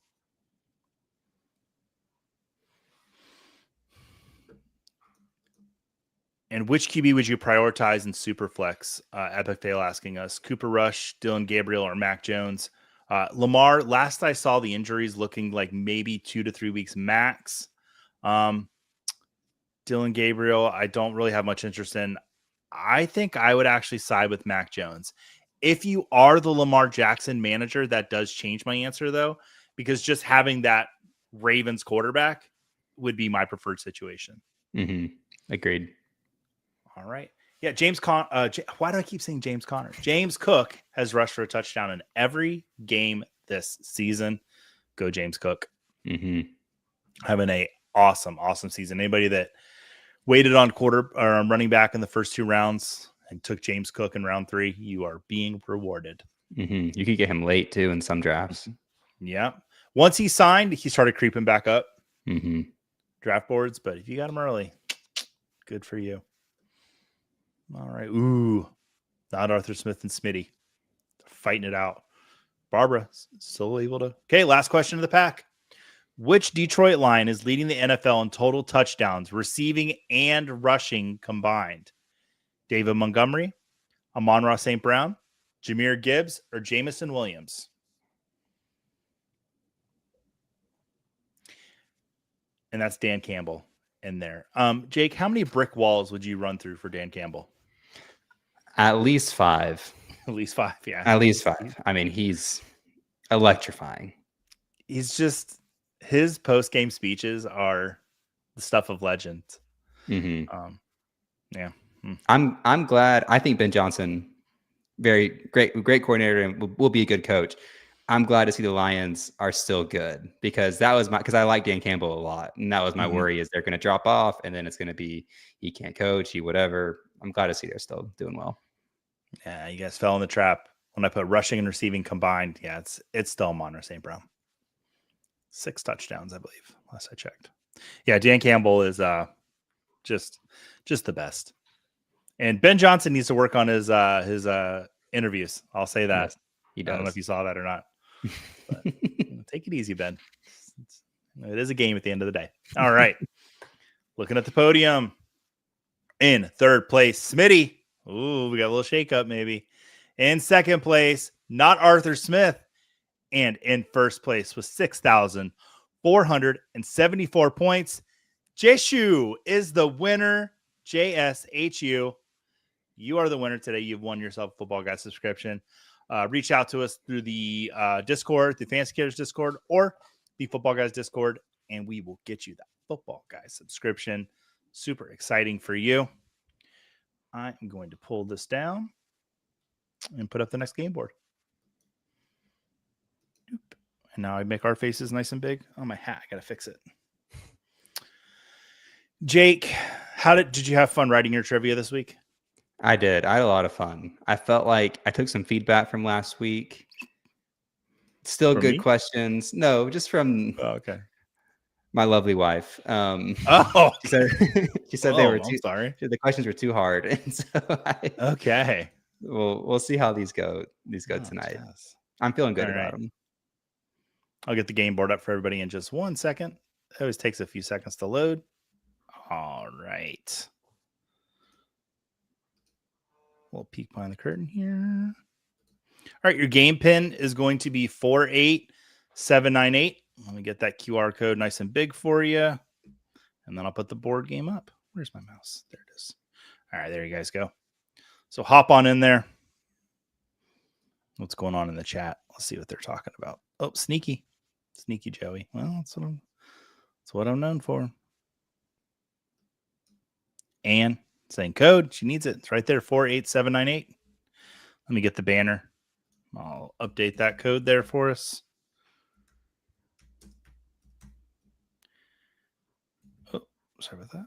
And which QB would you prioritize in Superflex? Epic Fail asking us. Cooper Rush, Dylan Gabriel, or Mac Jones? Lamar, last I saw the injuries looking like maybe 2 to 3 weeks max. Dylan Gabriel, I don't really have much interest in. I think I would actually side with Mac Jones. If you are the Lamar Jackson manager, that does change my answer, though, because just having that Ravens quarterback would be my preferred situation. Agreed. All right. Yeah, why do I keep saying James Conner? James Cook has rushed for a touchdown in every game this season. Go James Cook. Having a awesome season. Anybody that waited on running back in the first 2 rounds and took James Cook in round 3, you are being rewarded. You could get him late too in some drafts. Yeah. Once he signed, he started creeping back up draft boards. But if you got him early, good for you. All right. Ooh, not Arthur Smith and Smitty. Fighting it out. Barbara still able to. Okay, last question of the pack. Which Detroit line is leading the NFL in total touchdowns, receiving and rushing combined? David Montgomery, Amon-Ra St. Brown, Jahmyr Gibbs, or Jamison Williams? And that's Dan Campbell in there. Jake, how many brick walls would you run through for Dan Campbell? At least 5. At least 5, yeah. At least 5. I mean, he's electrifying. He's just, his post-game speeches are the stuff of legend. Yeah. I'm glad. I think Ben Johnson, very great coordinator, and will be a good coach. I'm glad to see the Lions are still good, because because I like Dan Campbell a lot, and that was my worry, is they're going to drop off, and then it's going to be he can't coach, he whatever. I'm glad to see they're still doing well. Yeah, you guys fell in the trap when I put rushing and receiving combined. Yeah, it's still Amon-Ra St. Brown. 6 touchdowns, I believe, last I checked. Yeah, Dan Campbell is just the best. And Ben Johnson needs to work on his interviews. I'll say that. Yes, he does. I don't know if you saw that or not. But take it easy, Ben. It is a game at the end of the day. All right. Looking at the podium. In third place, Smitty. Ooh, we got a little shakeup maybe. In second place, not Arthur Smith. And in first place with 6,474 points, Jeshu is the winner. JSHU. You are the winner today. You've won yourself a Football Guys subscription. Reach out to us through the Discord, the fantasycares Discord, or the Football Guys Discord, and we will get you that Football Guys subscription. Super exciting for you. I am going to pull this down and put up the next game board. And now I make our faces nice and big. Oh, my hat. I got to fix it. Jake, did you have fun writing your trivia this week? I did. I had a lot of fun. I felt like I took some feedback from last week. Still good questions. No, just from my lovely wife. She said they were too. Sorry, the questions were too hard, and so we'll see how these go. Tonight. Yes. I'm feeling good about them. I'll get the game board up for everybody in just 1 second. It always takes a few seconds to load. All right. We'll peek behind the curtain here. All right, your game pin is going to be 48798. Let me get that QR code nice and big for you. And then I'll put the board game up. Where's my mouse? There it is. All right, there you guys go. So hop on in there. What's going on in the chat? Let's see what they're talking about. Oh, sneaky Joey. Well, that's what I'm known for. Ann saying code. She needs it. It's right there, 48798. Let me get the banner. I'll update that code there for us. sorry about that.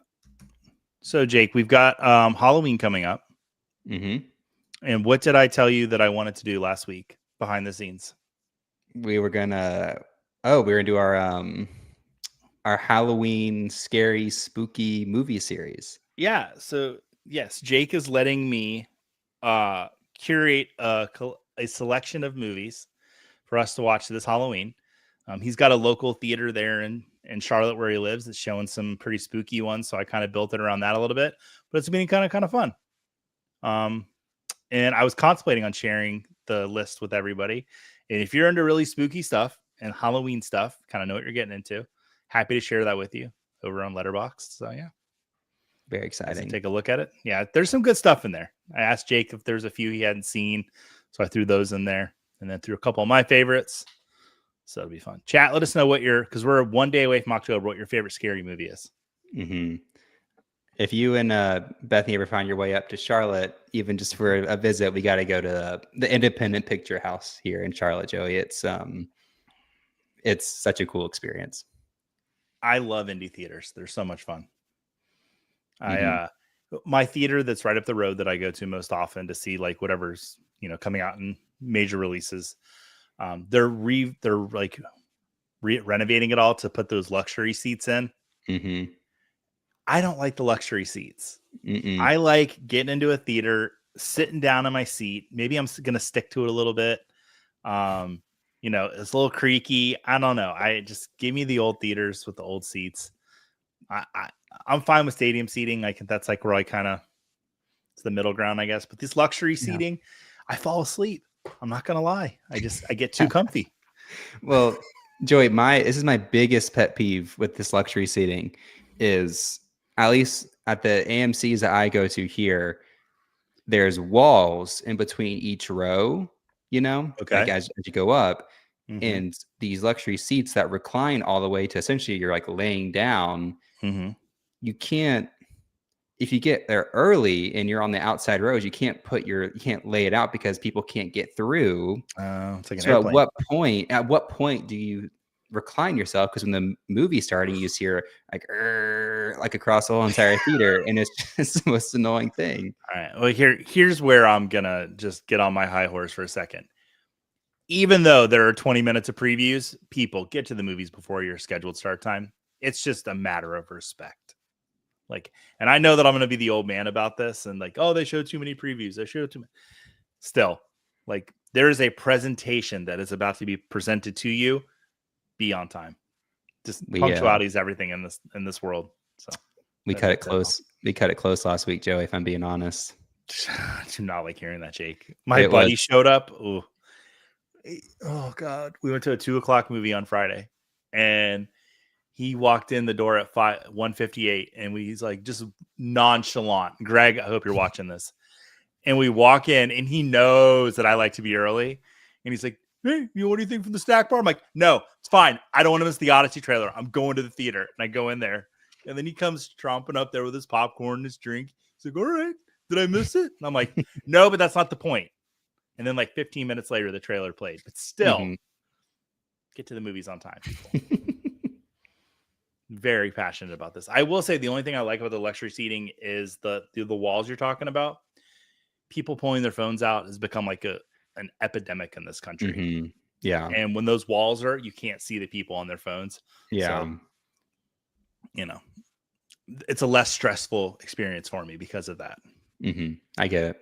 So, Jake, we've got Halloween coming up. Mm-hmm. And what did I tell you that I wanted to do last week behind the scenes? We were gonna do our Halloween scary spooky movie series. Yeah. So yes, Jake is letting me curate a selection of movies for us to watch this Halloween. He's got a local theater there in Charlotte where he lives that's showing some pretty spooky ones. So I kind of built it around that a little bit, but it's been kind of fun. And I was contemplating on sharing the list with everybody. And if you're into really spooky stuff and Halloween stuff, kind of know what you're getting into, happy to share that with you over on Letterboxd. So yeah. Very exciting. Take a look at it. Yeah, there's some good stuff in there. I asked Jake if there's a few he hadn't seen, so I threw those in there, and then threw a couple of my favorites. So it'll be fun. Chat, let us know because we're 1 day away from October, what your favorite scary movie is. Mm-hmm. If you and Bethany ever find your way up to Charlotte, even just for a visit, we got to go to the Independent Picture House here in Charlotte, Joey. It's such a cool experience. I love indie theaters. They're so much fun. My theater that's right up the road that I go to most often to see like whatever's coming out in major releases. They're like renovating it all to put those luxury seats in. Mm-hmm. I don't like the luxury seats. Mm-mm. I like getting into a theater, sitting down in my seat. Maybe I'm going to stick to it a little bit. It's a little creaky. I don't know. I just give me the old theaters with the old seats. I'm fine with stadium seating. I think that's like where I it's the middle ground, I guess. But this luxury seating, I fall asleep. I'm not going to lie. I get too comfy. Well, Joey, this is my biggest pet peeve with this luxury seating is, at least at the AMCs that I go to here, there's walls in between each row, Okay. like as you go up, and these luxury seats that recline all the way to essentially you're like laying down. Mm-hmm. You can't, if you get there early and you're on the outside rows, you can't lay it out because people can't get through. It's like an so airplane. at what point do you recline yourself? Because when the movie's starting, you just hear like across the whole entire theater, and it's just the most annoying thing. All right. Well, here's where I'm gonna just get on my high horse for a second. Even though there are 20 minutes of previews, people get to the movies before your scheduled start time. It's just a matter of respect. And I know that I'm going to be the old man about this and they showed too many previews. They showed too many. Still, there is a presentation that is about to be presented to you. Be on time. Just punctuality is everything in this world. So we cut it close. We cut it close last week, Joey, if I'm being honest. I do not like hearing that, Jake. My buddy showed up. Ooh. Oh God. We went to a 2:00 movie on Friday and he walked in the door at 1:58 and he's like just nonchalant. Greg, I hope you're watching this. And we walk in and he knows that I like to be early. And he's like, hey, what do you think from the snack bar? I'm like, no, it's fine. I don't want to miss the Odyssey trailer. I'm going to the theater. And I go in there. And then he comes tromping up there with his popcorn and his drink. He's like, all right, did I miss it? And I'm like, no, but that's not the point. And then 15 minutes later, the trailer played. But still, get to the movies on time, people. Very passionate about this. I will say the only thing I like about the luxury seating is the walls you're talking about. People pulling their phones out has become like an epidemic in this country. Mm-hmm. Yeah. And when those walls are, you can't see the people on their phones. Yeah. So, it's a less stressful experience for me because of that. Mm-hmm. I get it.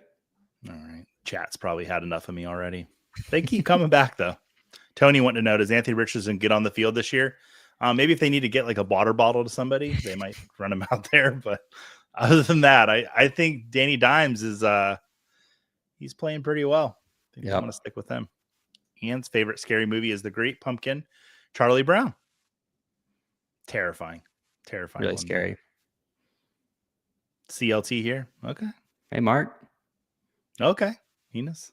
All right. Chat's probably had enough of me already. They keep coming back though. Tony wanted to know, does Anthony Richardson get on the field this year? Maybe if they need to get like a water bottle to somebody, they might run him out there. But other than that, I think Danny Dimes is he's playing pretty well. I think I want to stick with him. Ian's favorite scary movie is The Great Pumpkin, Charlie Brown. Terrifying. Really scary. CLT here. Okay. Hey, Mark. Okay. Enos.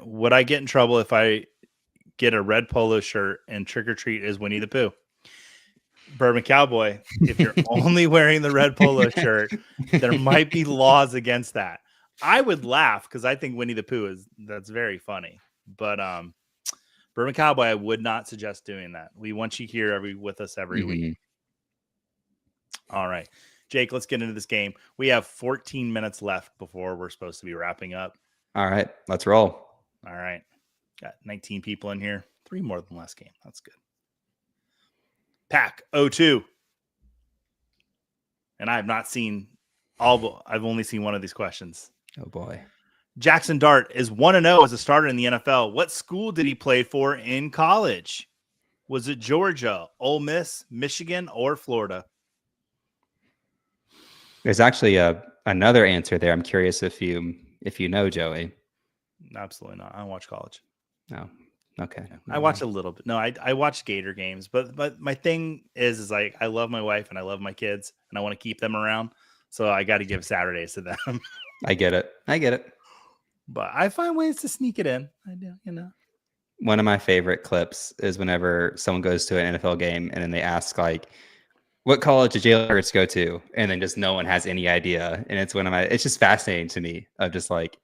Would I get in trouble if I get a red polo shirt and trick or treat is Winnie the Pooh? Bourbon Cowboy, if you're only wearing the red polo shirt, there might be laws against that. I would laugh because I think Winnie the Pooh that's very funny. But Bourbon Cowboy, I would not suggest doing that. We want you here with us every week. All right, Jake, let's get into this game. We have 14 minutes left before we're supposed to be wrapping up. All right, let's roll. All right. Got 19 people in here. 3 more than last game. That's good. Pack 02. And I have not seen I've only seen one of these questions. Oh boy. Jackson Dart is 1-0 as a starter in the NFL. What school did he play for in college? Was it Georgia, Ole Miss, Michigan, or Florida? There's actually another answer there. I'm curious if you know, Joey. Absolutely not. I don't watch college. No. Okay. I watch a little bit. No, I watch Gator games, but my thing is like I love my wife and I love my kids and I want to keep them around. So I got to give Saturdays to them. I get it. But I find ways to sneak it in. I do, One of my favorite clips is whenever someone goes to an NFL game and then they ask like, what college did Jalen Hurts go to? And then just no one has any idea. And it's just fascinating to me of just like,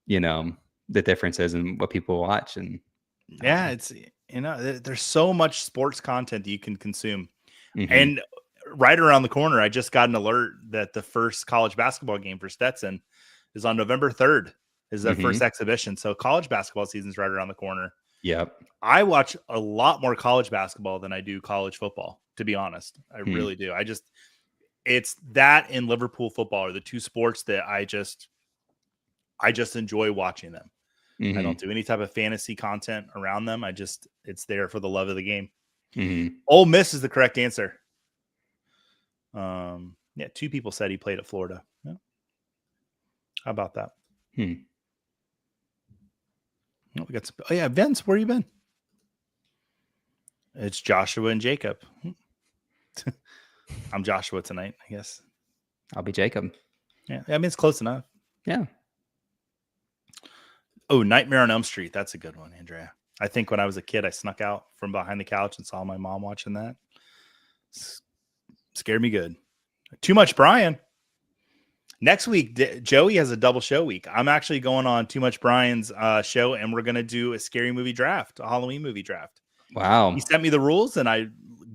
the differences in what people watch. And yeah, it's, there's so much sports content that you can consume. Mm-hmm. And right around the corner, I just got an alert that the first college basketball game for Stetson is on November 3rd. Is their first exhibition. So college basketball season's right around the corner. Yep. I watch a lot more college basketball than I do college football, to be honest. I really do. It's that and Liverpool football are the two sports that I just enjoy watching them. Mm-hmm. I don't do any type of fantasy content around them. It's there for the love of the game. Mm-hmm. Ole Miss is the correct answer. 2 people said he played at Florida. Yeah. How about that? Oh, we got some. Oh yeah, Vince, where you been? It's Joshua and Jacob. I'm Joshua tonight, I guess. I'll be Jacob. Yeah, I mean it's close enough. Yeah. Oh, Nightmare on Elm Street. That's a good one, Andrea. I think when I was a kid, I snuck out from behind the couch and saw my mom watching that. Scared me good. Too Much Brian. Next week, Joey has a double show week. I'm actually going on Too Much Brian's show, and we're going to do a scary movie draft, a Halloween movie draft. Wow. He sent me the rules, and I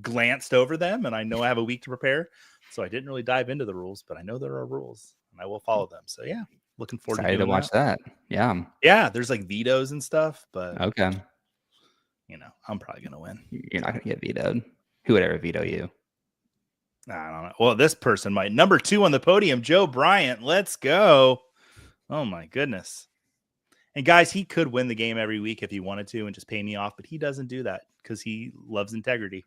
glanced over them, and I know I have a week to prepare. So I didn't really dive into the rules, but I know there are rules, and I will follow them. So, yeah, looking forward to watch that. Yeah. Yeah, there's like vetoes and stuff, but okay. I'm probably going to win. You're not going to get vetoed. Who would ever veto you? I don't know. Well, this person might. Number 2 on the podium, Joe Bryant. Let's go. Oh, my goodness. And, guys, he could win the game every week if he wanted to and just pay me off, but he doesn't do that because he loves integrity.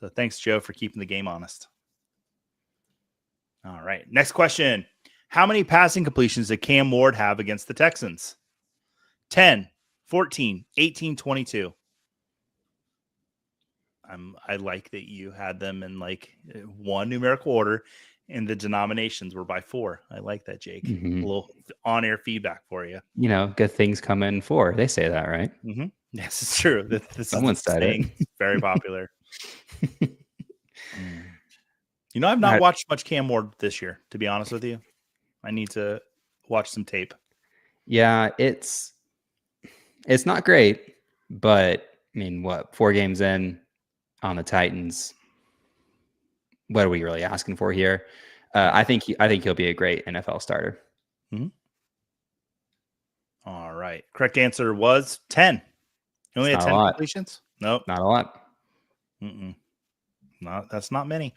So thanks, Joe, for keeping the game honest. All right. Next question. How many passing completions did Cam Ward have against the Texans? 10, 14, 18, 22. I like that you had them in like one numerical order and the denominations were by 4. I like that, Jake. Mm-hmm. A little on-air feedback for you. Good things come in 4. They say that, right? Mm-hmm. Yes, it's true. Someone said it. Very popular. I've not watched much Cam Ward this year, to be honest with you. I need to watch some tape. Yeah, it's not great, but I mean, 4 games in on the Titans? What are we really asking for here? I think he'll be a great NFL starter. Mm-hmm. All right. Correct answer was 10. You only had 10 completions? Nope. Not a lot. That's not many.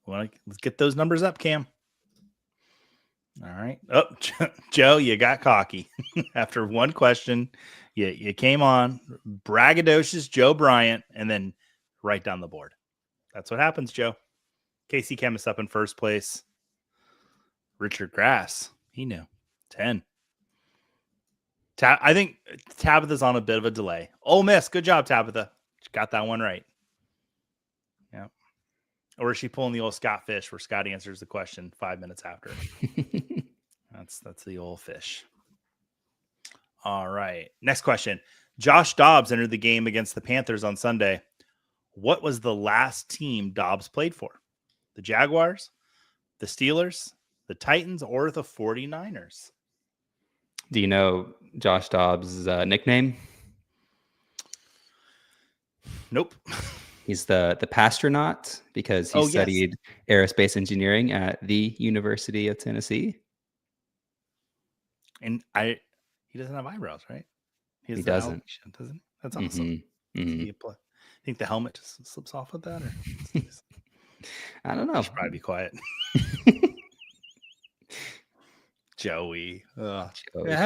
Well, let's get those numbers up, Cam. All right. Oh, Joe, you got cocky. After one question, you came on braggadocious Joe Bryant and then right down the board. That's what happens, Joe. Casey Chemist up in first place. Richard Grass, he knew. 10. I think Tabitha's on a bit of a delay. Ole Miss, good job, Tabitha. She got that one right. Yeah. Or is she pulling the old Scott Fish where Scott answers the question 5 minutes after? That's the old fish. All right. Next question. Josh Dobbs entered the game against the Panthers on Sunday. What was the last team Dobbs played for? The Jaguars, the Steelers, the Titans, or the 49ers? Do you know Josh Dobbs' nickname? Nope. He's the pastronaut because he Oh, yes. studied aerospace engineering at the University of Tennessee. And he doesn't have eyebrows, right? He He doesn't. alopecia, doesn't he? That's awesome. I think the helmet just slips off with that, or I don't know. I should probably be quiet. Joey. How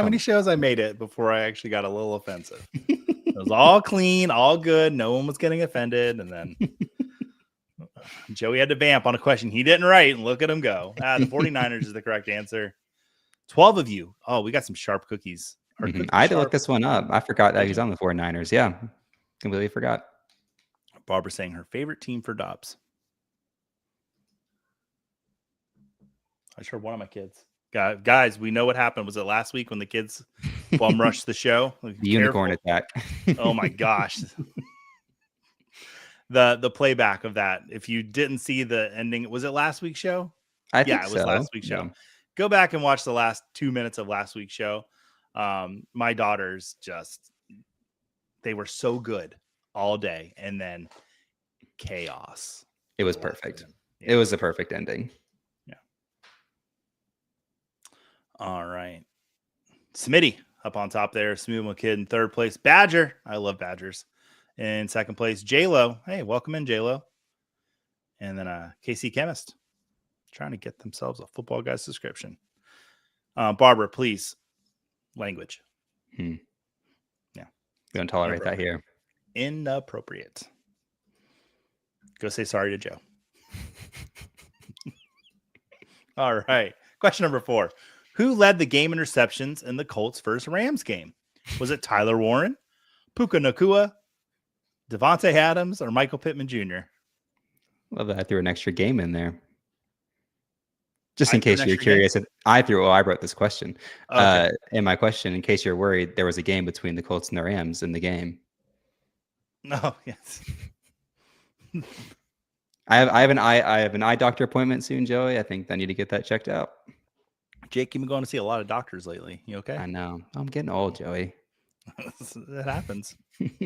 many shows I made it before I actually got a little offensive? It was all clean, all good. No one was getting offended. And then Joey had to vamp on a question he didn't write, and look at him go. The 49ers is the correct answer. 12 of you. Oh, we got some sharp cookies. I had to look this one up. I forgot that he's on the 49ers. Yeah. Completely forgot. Barbara saying her favorite team for Dobbs. I sure one of my kids. Guys, we know what happened. Was it last week when the kids bum rushed the show? The unicorn attack. Oh my gosh. The playback of that. If you didn't see the ending, was it last week's show? I think it was last week's show. Yeah. Go back and watch the last 2 minutes of last week's show. My daughters they were so good all day, and then chaos. It was perfect. Yeah. It was a perfect ending. Yeah. All right. Smitty up on top there. Smooth Kid in third place. Badger. I love Badgers. In second place, J-Lo. Hey, welcome in, J-Lo. And then KC Chemist. Trying to get themselves a Football Guys subscription. Barbara, please. Language. Yeah. We don't tolerate that here. Inappropriate. Go say sorry to Joe. All right. Question number 4. Who led the game interceptions in the Colts' first Rams game? Was it Tyler Warren, Puka Nacua, Devontae Adams, or Michael Pittman Jr.? Love that I threw an extra game in there. Just in case you're curious, I wrote this question. Okay. And my question, in case you're worried, there was a game between the Colts and the Rams in the game. No, yes. I have an eye doctor appointment soon, Joey. I think I need to get that checked out. Jake, you've been going to see a lot of doctors lately. You okay? I know. I'm getting old, Joey. That happens. She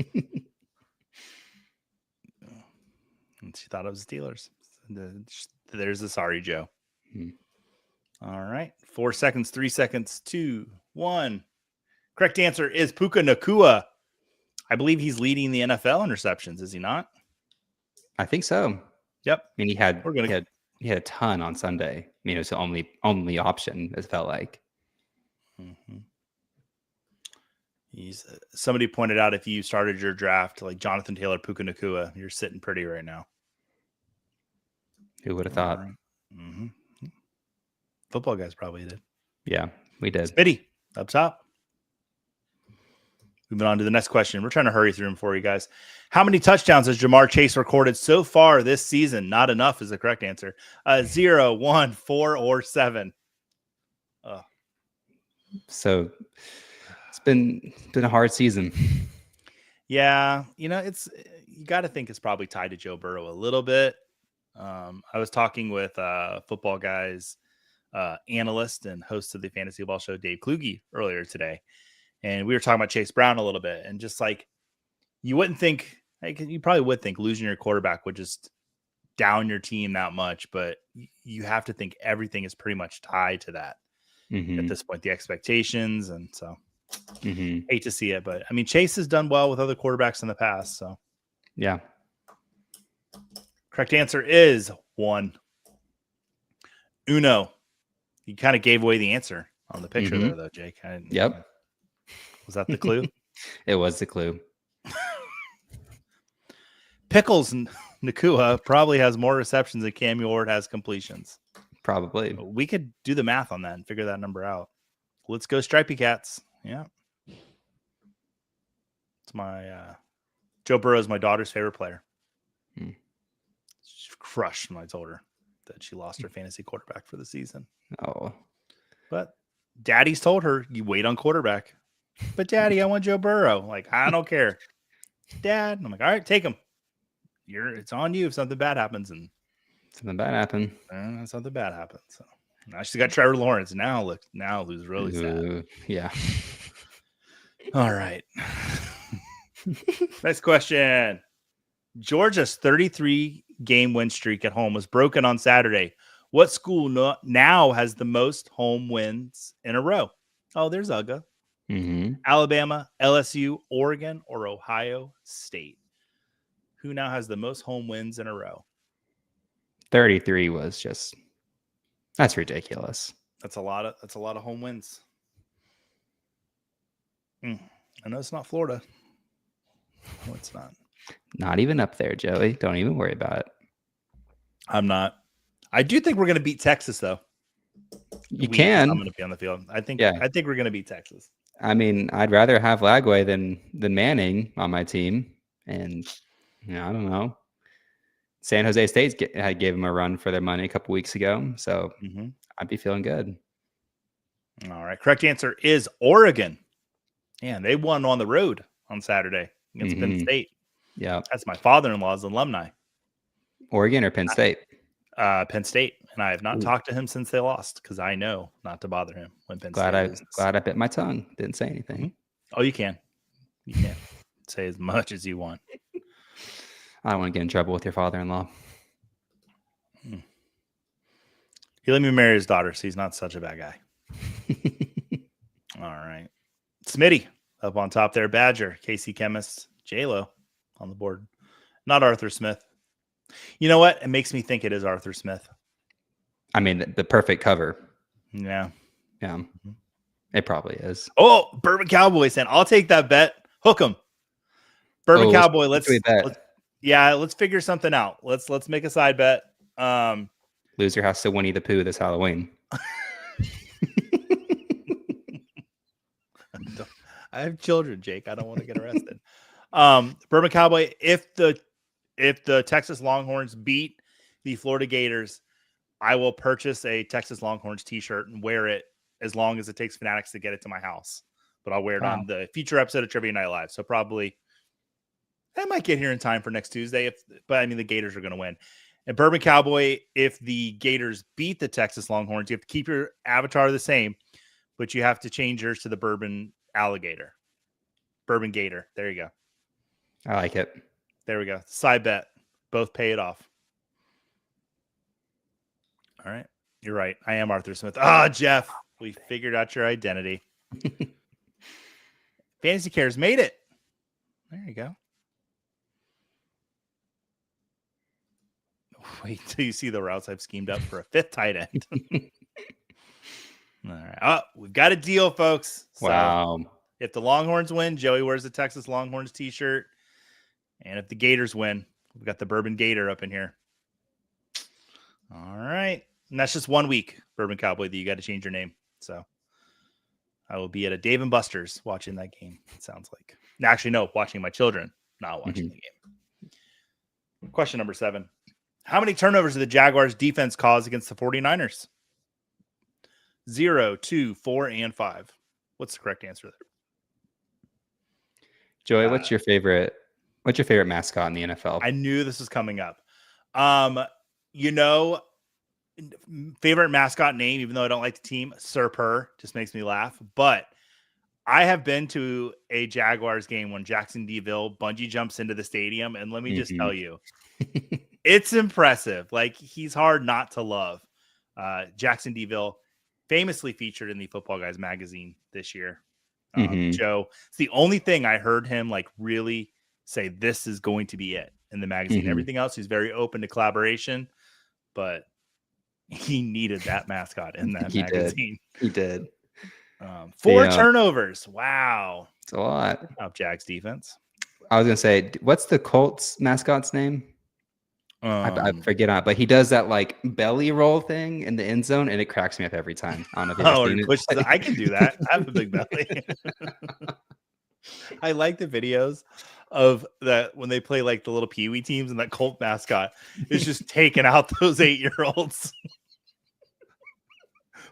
thought it was Steelers. There's the sorry Joe. All right. 4 seconds, 3 seconds, 2, 1. Correct answer is Puka Nacua. I believe he's leading the NFL interceptions, is he not? I think so. Yep. I mean, he had a ton on Sunday. You know, so only option, it felt like. Somebody pointed out if you started your draft like Jonathan Taylor, Puka Nacua, you're sitting pretty right now. Who would have thought? Right. Football Guys probably did. Yeah, we did. Spitty up top. Moving on to the next question. We're trying to hurry through them for you guys. How many touchdowns has Jamar Chase recorded so far this season? Not enough is the correct answer. 0, 1, 4, or 7. So it's been a hard season. Yeah, you got to think it's probably tied to Joe Burrow a little bit. I was talking with Football Guys analyst and host of the Fantasy Ball Show, Dave Kluge, earlier today. And we were talking about Chase Brown a little bit, and just like you wouldn't think, you probably would think losing your quarterback would just down your team that much, but you have to think everything is pretty much tied to that at this point, the expectations. And so hate to see it, but I mean, Chase has done well with other quarterbacks in the past. So yeah. Correct answer is 1. Uno. You kind of gave away the answer on the picture there, though, Jake. Yep. Was that the clue? It was the clue. Pickles Nacua probably has more receptions than Cam Ward has completions. Probably. We could do the math on that and figure that number out. Let's go Stripey Cats. Yeah. It's my Joe Burrow is my daughter's favorite player. She crushed when I told her that she lost her fantasy quarterback for the season. Oh. But Daddy's told her, you wait on quarterback. But Daddy, I want Joe Burrow. Like, I don't care. Dad. And I'm like, all right, take him. It's on you if something bad happens. And something bad happened. Something bad happened. So now she's got Trevor Lawrence. Now who's really sad. Yeah. All right. Next question. Georgia's 33-game win streak at home was broken on Saturday. What school now has the most home wins in a row? Oh, there's Uga. Mm-hmm. Alabama, LSU, Oregon, or Ohio State? Who now has the most home wins in a row? 33 was just, that's ridiculous. That's a lot of home wins. I know it's not Florida. No, it's not. Not even up there, Joey. Don't even worry about it. I'm not. I do think we're going to beat Texas, though. You can. I'm going to be on the field. I think we're going to beat Texas. I mean, I'd rather have Lagway than Manning on my team. And, I don't know. San Jose State gave him a run for their money a couple weeks ago. So I'd be feeling good. All right. Correct answer is Oregon. Man, they won on the road on Saturday against Penn State. Yeah. That's my father-in-law's alumni. Oregon or Penn State? Penn State. And I have not talked to him since they lost because I know not to bother him when Penn State loses. Glad I bit my tongue. Didn't say anything. Oh, you can. You can say as much as you want. I don't want to get in trouble with your father-in-law. He let me marry his daughter, so he's not such a bad guy. All right. Smitty up on top there. Badger, KC Chemist, J-Lo on the board. Not Arthur Smith. You know what? It makes me think it is Arthur Smith. I mean, the perfect cover. Yeah. Yeah. It probably is. Oh, Bourbon Cowboy saying, I'll take that bet. Hook him. Bourbon Cowboy, let's figure something out. Let's make a side bet. Loser has to Winnie the Pooh this Halloween. I have children, Jake. I don't want to get arrested. Bourbon Cowboy, if the Texas Longhorns beat the Florida Gators, I will purchase a Texas Longhorns t-shirt and wear it as long as it takes Fanatics to get it to my house. But I'll wear it on the future episode of Trivia Night Live. So probably I might get here in time for next Tuesday. But I mean, the Gators are going to win. And Bourbon Cowboy, if the Gators beat the Texas Longhorns, you have to keep your avatar the same, but you have to change yours to the Bourbon Alligator. Bourbon Gator. There you go. I like it. There we go. Side bet. Both pay it off. All right. You're right. I am Arthur Smith. Jeff, we figured out your identity. Fantasy Cares made it. There you go. Wait till you see the routes I've schemed up for a fifth tight end. All right. Oh, we've got a deal, folks. So wow. If the Longhorns win, Joey wears the Texas Longhorns t-shirt. And if the Gators win, we've got the Bourbon Gator up in here. All right. And that's just 1 week, Bourbon Cowboy, that you got to change your name. So I will be at a Dave & Buster's watching that game, it sounds like. Actually, no, watching my children, not watching the game. Question number 7. How many turnovers did the Jaguars defense cause against the 49ers? 0, 2, 4, and 5. What's the correct answer there? Joey, what's your favorite mascot in the NFL? I knew this was coming up. Favorite mascot name, even though I don't like the team, Sir Purr, just makes me laugh. But I have been to a Jaguars game when Jackson DeVille bungee jumps into the stadium, and let me just tell you, it's impressive. Like, he's hard not to love. Jackson DeVille, famously featured in the Football Guys magazine this year. Joe, it's the only thing I heard him like really say this is going to be it in the magazine. Everything else, he's very open to collaboration, but he needed that mascot in that magazine. He did. 4 turnovers. Wow. It's a lot. Good job, Jags defense. I was going to say, what's the Colts mascot's name? I forget on it, but he does that like belly roll thing in the end zone, and it cracks me up every time. I don't know if you've seen it. I can do that. I have a big belly. I like the videos of that when they play like the little peewee teams, and that Colt mascot is just taking out those 8-year-olds.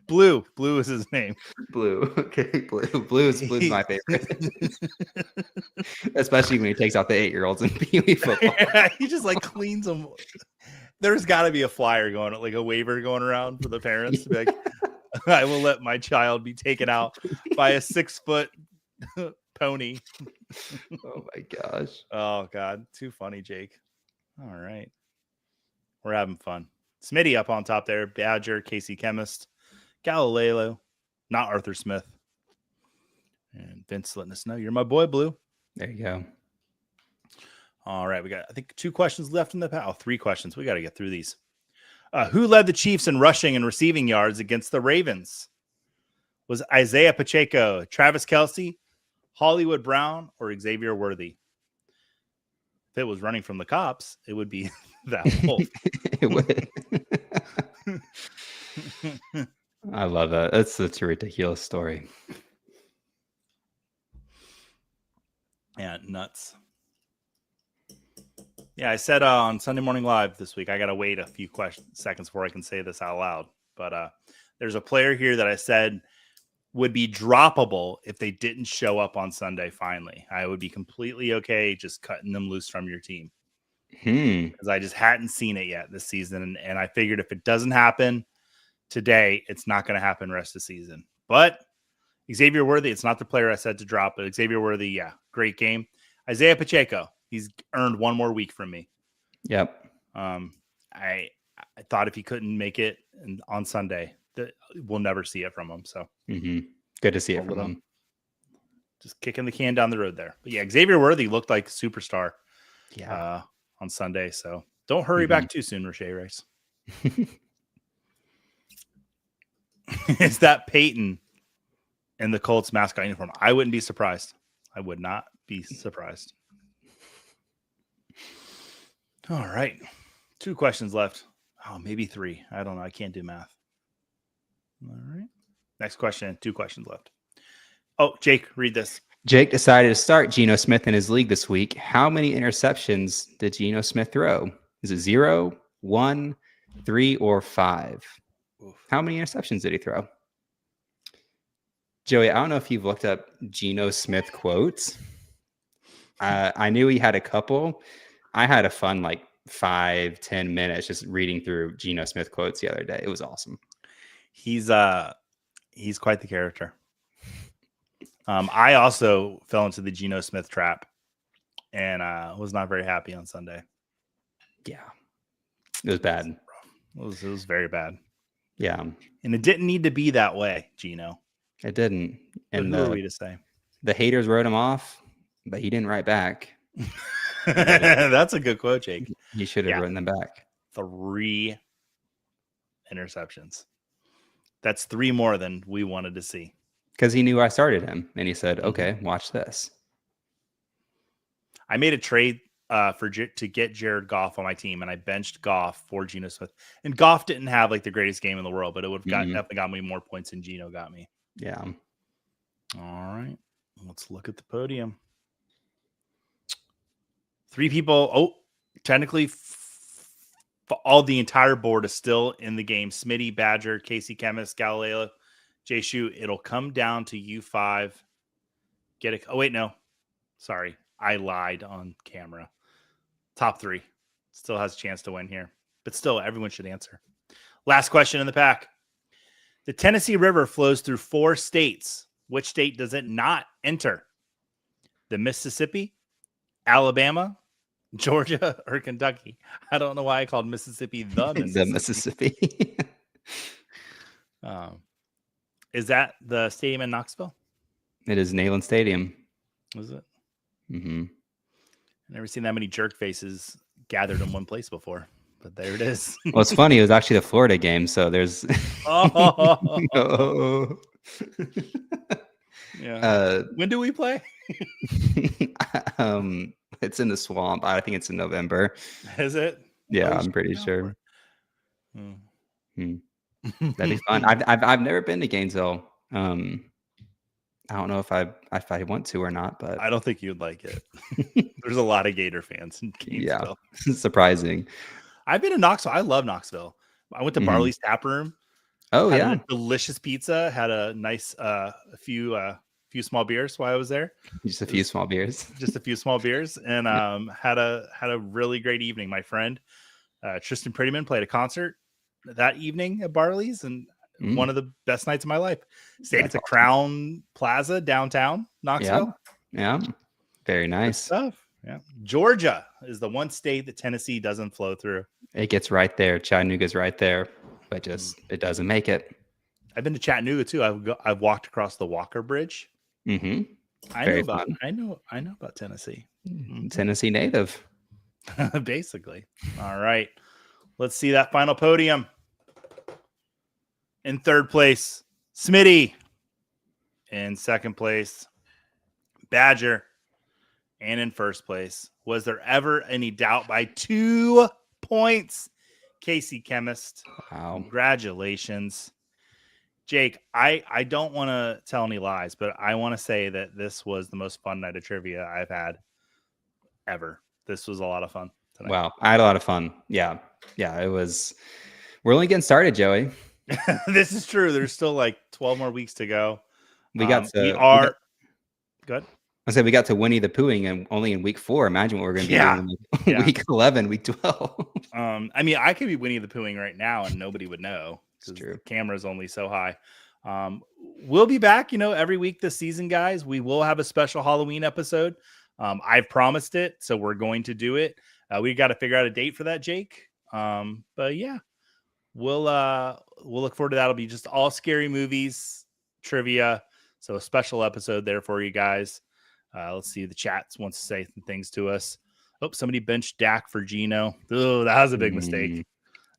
Blue is his name. Blue. Okay, Blue's my favorite. Especially when he takes out the 8-year-olds in Pee-wee football. Yeah, he just like cleans them. There's got to be a flyer going, like a waiver going around for the parents to be like, I will let my child be taken out by a 6-foot pony. Oh my gosh. Oh God, too funny, Jake. All right. We're having fun. Smitty up on top there. Badger, Casey Chemist, Galileo, not Arthur Smith. And Vince letting us know you're my boy, Blue. There you go. All right. We got, I think, 2 questions left in the pack. 3 questions. We got to get through these. Who led the Chiefs in rushing and receiving yards against the Ravens? Was Isaiah Pacheco, Travis Kelce, Hollywood Brown, or Xavier Worthy? If it was running from the cops, it would be that wolf. It would. I love that. That's such a ridiculous story. Yeah, nuts. Yeah, I said on Sunday Morning Live this week, I got to wait a few seconds before I can say this out loud. But there's a player here that I said would be droppable if they didn't show up on Sunday finally. I would be completely okay just cutting them loose from your team. Because I just hadn't seen it yet this season. And I figured if it doesn't happen today, it's not going to happen rest of the season. But Xavier Worthy, it's not the player I said to drop, but Xavier Worthy, yeah, great game. Isaiah Pacheco, he's earned 1 more week from me. Yep. I thought if he couldn't make it on Sunday, that we'll never see it from him. So good to see it from him. Just kicking the can down the road there. But yeah, Xavier Worthy looked like a superstar on Sunday. So don't hurry back too soon, Rashay Rice. Is that Peyton in the Colts mascot uniform? I wouldn't be surprised. I would not be surprised. All right. 2 questions left. Oh, maybe 3. I don't know. I can't do math. All right. Next question. 2 questions left. Oh, Jake, read this. Jake decided to start Geno Smith in his league this week. How many interceptions did Geno Smith throw? Is it 0, 1, 3, or 5? Oof. How many interceptions did he throw? Joey, I don't know if you've looked up Geno Smith quotes. I knew he had a couple. I had a fun 5-10 minutes just reading through Geno Smith quotes the other day. It was awesome. He's quite the character. I also fell into the Geno Smith trap and was not very happy on Sunday. Yeah, it was bad. It was very bad. Yeah, and it didn't need to be that way, Geno. It didn't. And who are we to say? The haters wrote him off, but he didn't write back. That's a good quote, Jake. He should have written them back. 3 interceptions. That's 3 more than we wanted to see. Because he knew I started him, and he said, "Okay, watch this." I made a trade to get Jared Goff on my team, and I benched Goff for Geno Smith. And Goff didn't have the greatest game in the world, but it would have definitely got me more points than Geno got me. Yeah. All right. Let's look at the podium. 3 people. Oh, technically, all the entire board is still in the game. Smitty, Badger, Casey Chemist, Galileo, Jay Shu. It'll come down to you 5. Oh, wait, no. Sorry. I lied on camera. Top 3. Still has a chance to win here. But still, everyone should answer. Last question in the pack. The Tennessee River flows through 4 states. Which state does it not enter? The Mississippi, Alabama, Georgia, or Kentucky? I don't know why I called Mississippi the Mississippi. The Mississippi. Is that the stadium in Knoxville? It is Neyland Stadium. Is it? Mm-hmm. I've never seen that many jerk faces gathered in one place before, but there it is. Well, it's funny. It was actually the Florida game, so there's. Oh. Yeah. When do we play? It's in the swamp. I think it's in November. Is it? Yeah, I'm pretty sure. That'd be fun. I've never been to Gainesville. I don't know if I want to or not, but I don't think you'd like it. There's a lot of Gator fans in Gainesville. Yeah, surprising. I've been to Knoxville. I love Knoxville. I went to Barley's Tap Room. Oh, had yeah. a delicious pizza. Had a nice a few small beers while I was there. Just a few small beers. Just a few small beers, and had a really great evening. My friend Tristan Prettyman played a concert that evening at Barley's, and one of the best nights of my life. Stayed at the Crown Plaza downtown Knoxville. Yeah. Very nice Good stuff. Yeah. Georgia is the one state that Tennessee doesn't flow through. It gets right there. Chattanooga's right there, but just it doesn't make it. I've been to Chattanooga too. I've walked across the Walker Bridge. Mm-hmm. I know about Tennessee. Mm-hmm. Tennessee native. Basically. All right. Let's see that final podium. In third place, Smitty. In second place, Badger. And in first place, was there ever any doubt by 2 points? Casey Chemist. Wow. Congratulations. Jake, I don't want to tell any lies, but I want to say that this was the most fun night of trivia I've had ever. This was a lot of fun tonight. Wow. I had a lot of fun. Yeah. Yeah, it was. We're only getting started, Joey. This is true. There's still like 12 more weeks to go. We got to. Good. I said we got to Winnie the Poohing and only in week 4. Imagine what we're going to be doing in week 11, week 12. I mean, I could be Winnie the Poohing right now and nobody would know because the camera's only so high. We'll be back, every week this season, guys. We will have a special Halloween episode. I've promised it, so we're going to do it. We got to figure out a date for that, Jake. But yeah, we'll look forward to that. It'll be just all scary movies, trivia. So a special episode there for you guys. Let's see. The chat wants to say some things to us. Oh, somebody benched Dak for Geno. Oh, that was a big mistake.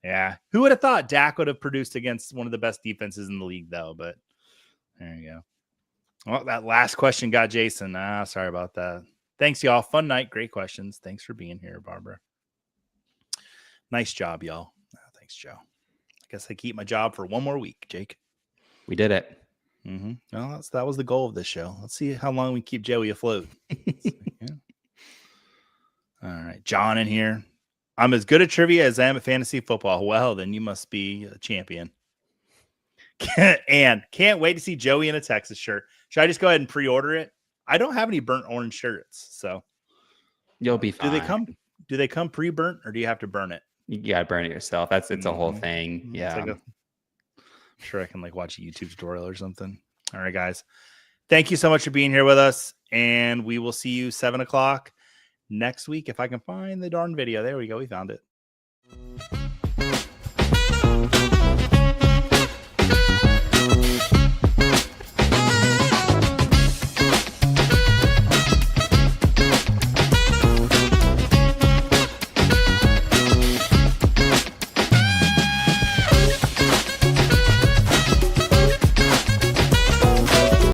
Yeah. Who would have thought Dak would have produced against one of the best defenses in the league, though? But there you go. Well, that last question got Jason. Sorry about that. Thanks, y'all. Fun night. Great questions. Thanks for being here, Barbara. Nice job, y'all. Thanks, Joe. I guess I keep my job for one more week, Jake. We did it. Mm-hmm. Well, that was the goal of this show. Let's see how long we keep Joey afloat. Yeah. All right. John in here. I'm as good at trivia as I am at fantasy football. Well, then you must be a champion. And can't wait to see Joey in a Texas shirt. Should I just go ahead and pre-order it? I don't have any burnt orange shirts, so you'll be fine. Do they come pre-burnt or do you have to burn it? You gotta burn it yourself. It's a whole thing. Yeah. I'm sure I can watch a YouTube tutorial or something. All right, guys. Thank you so much for being here with us. And we will see you 7:00 next week if I can find the darn video. There we go. We found it.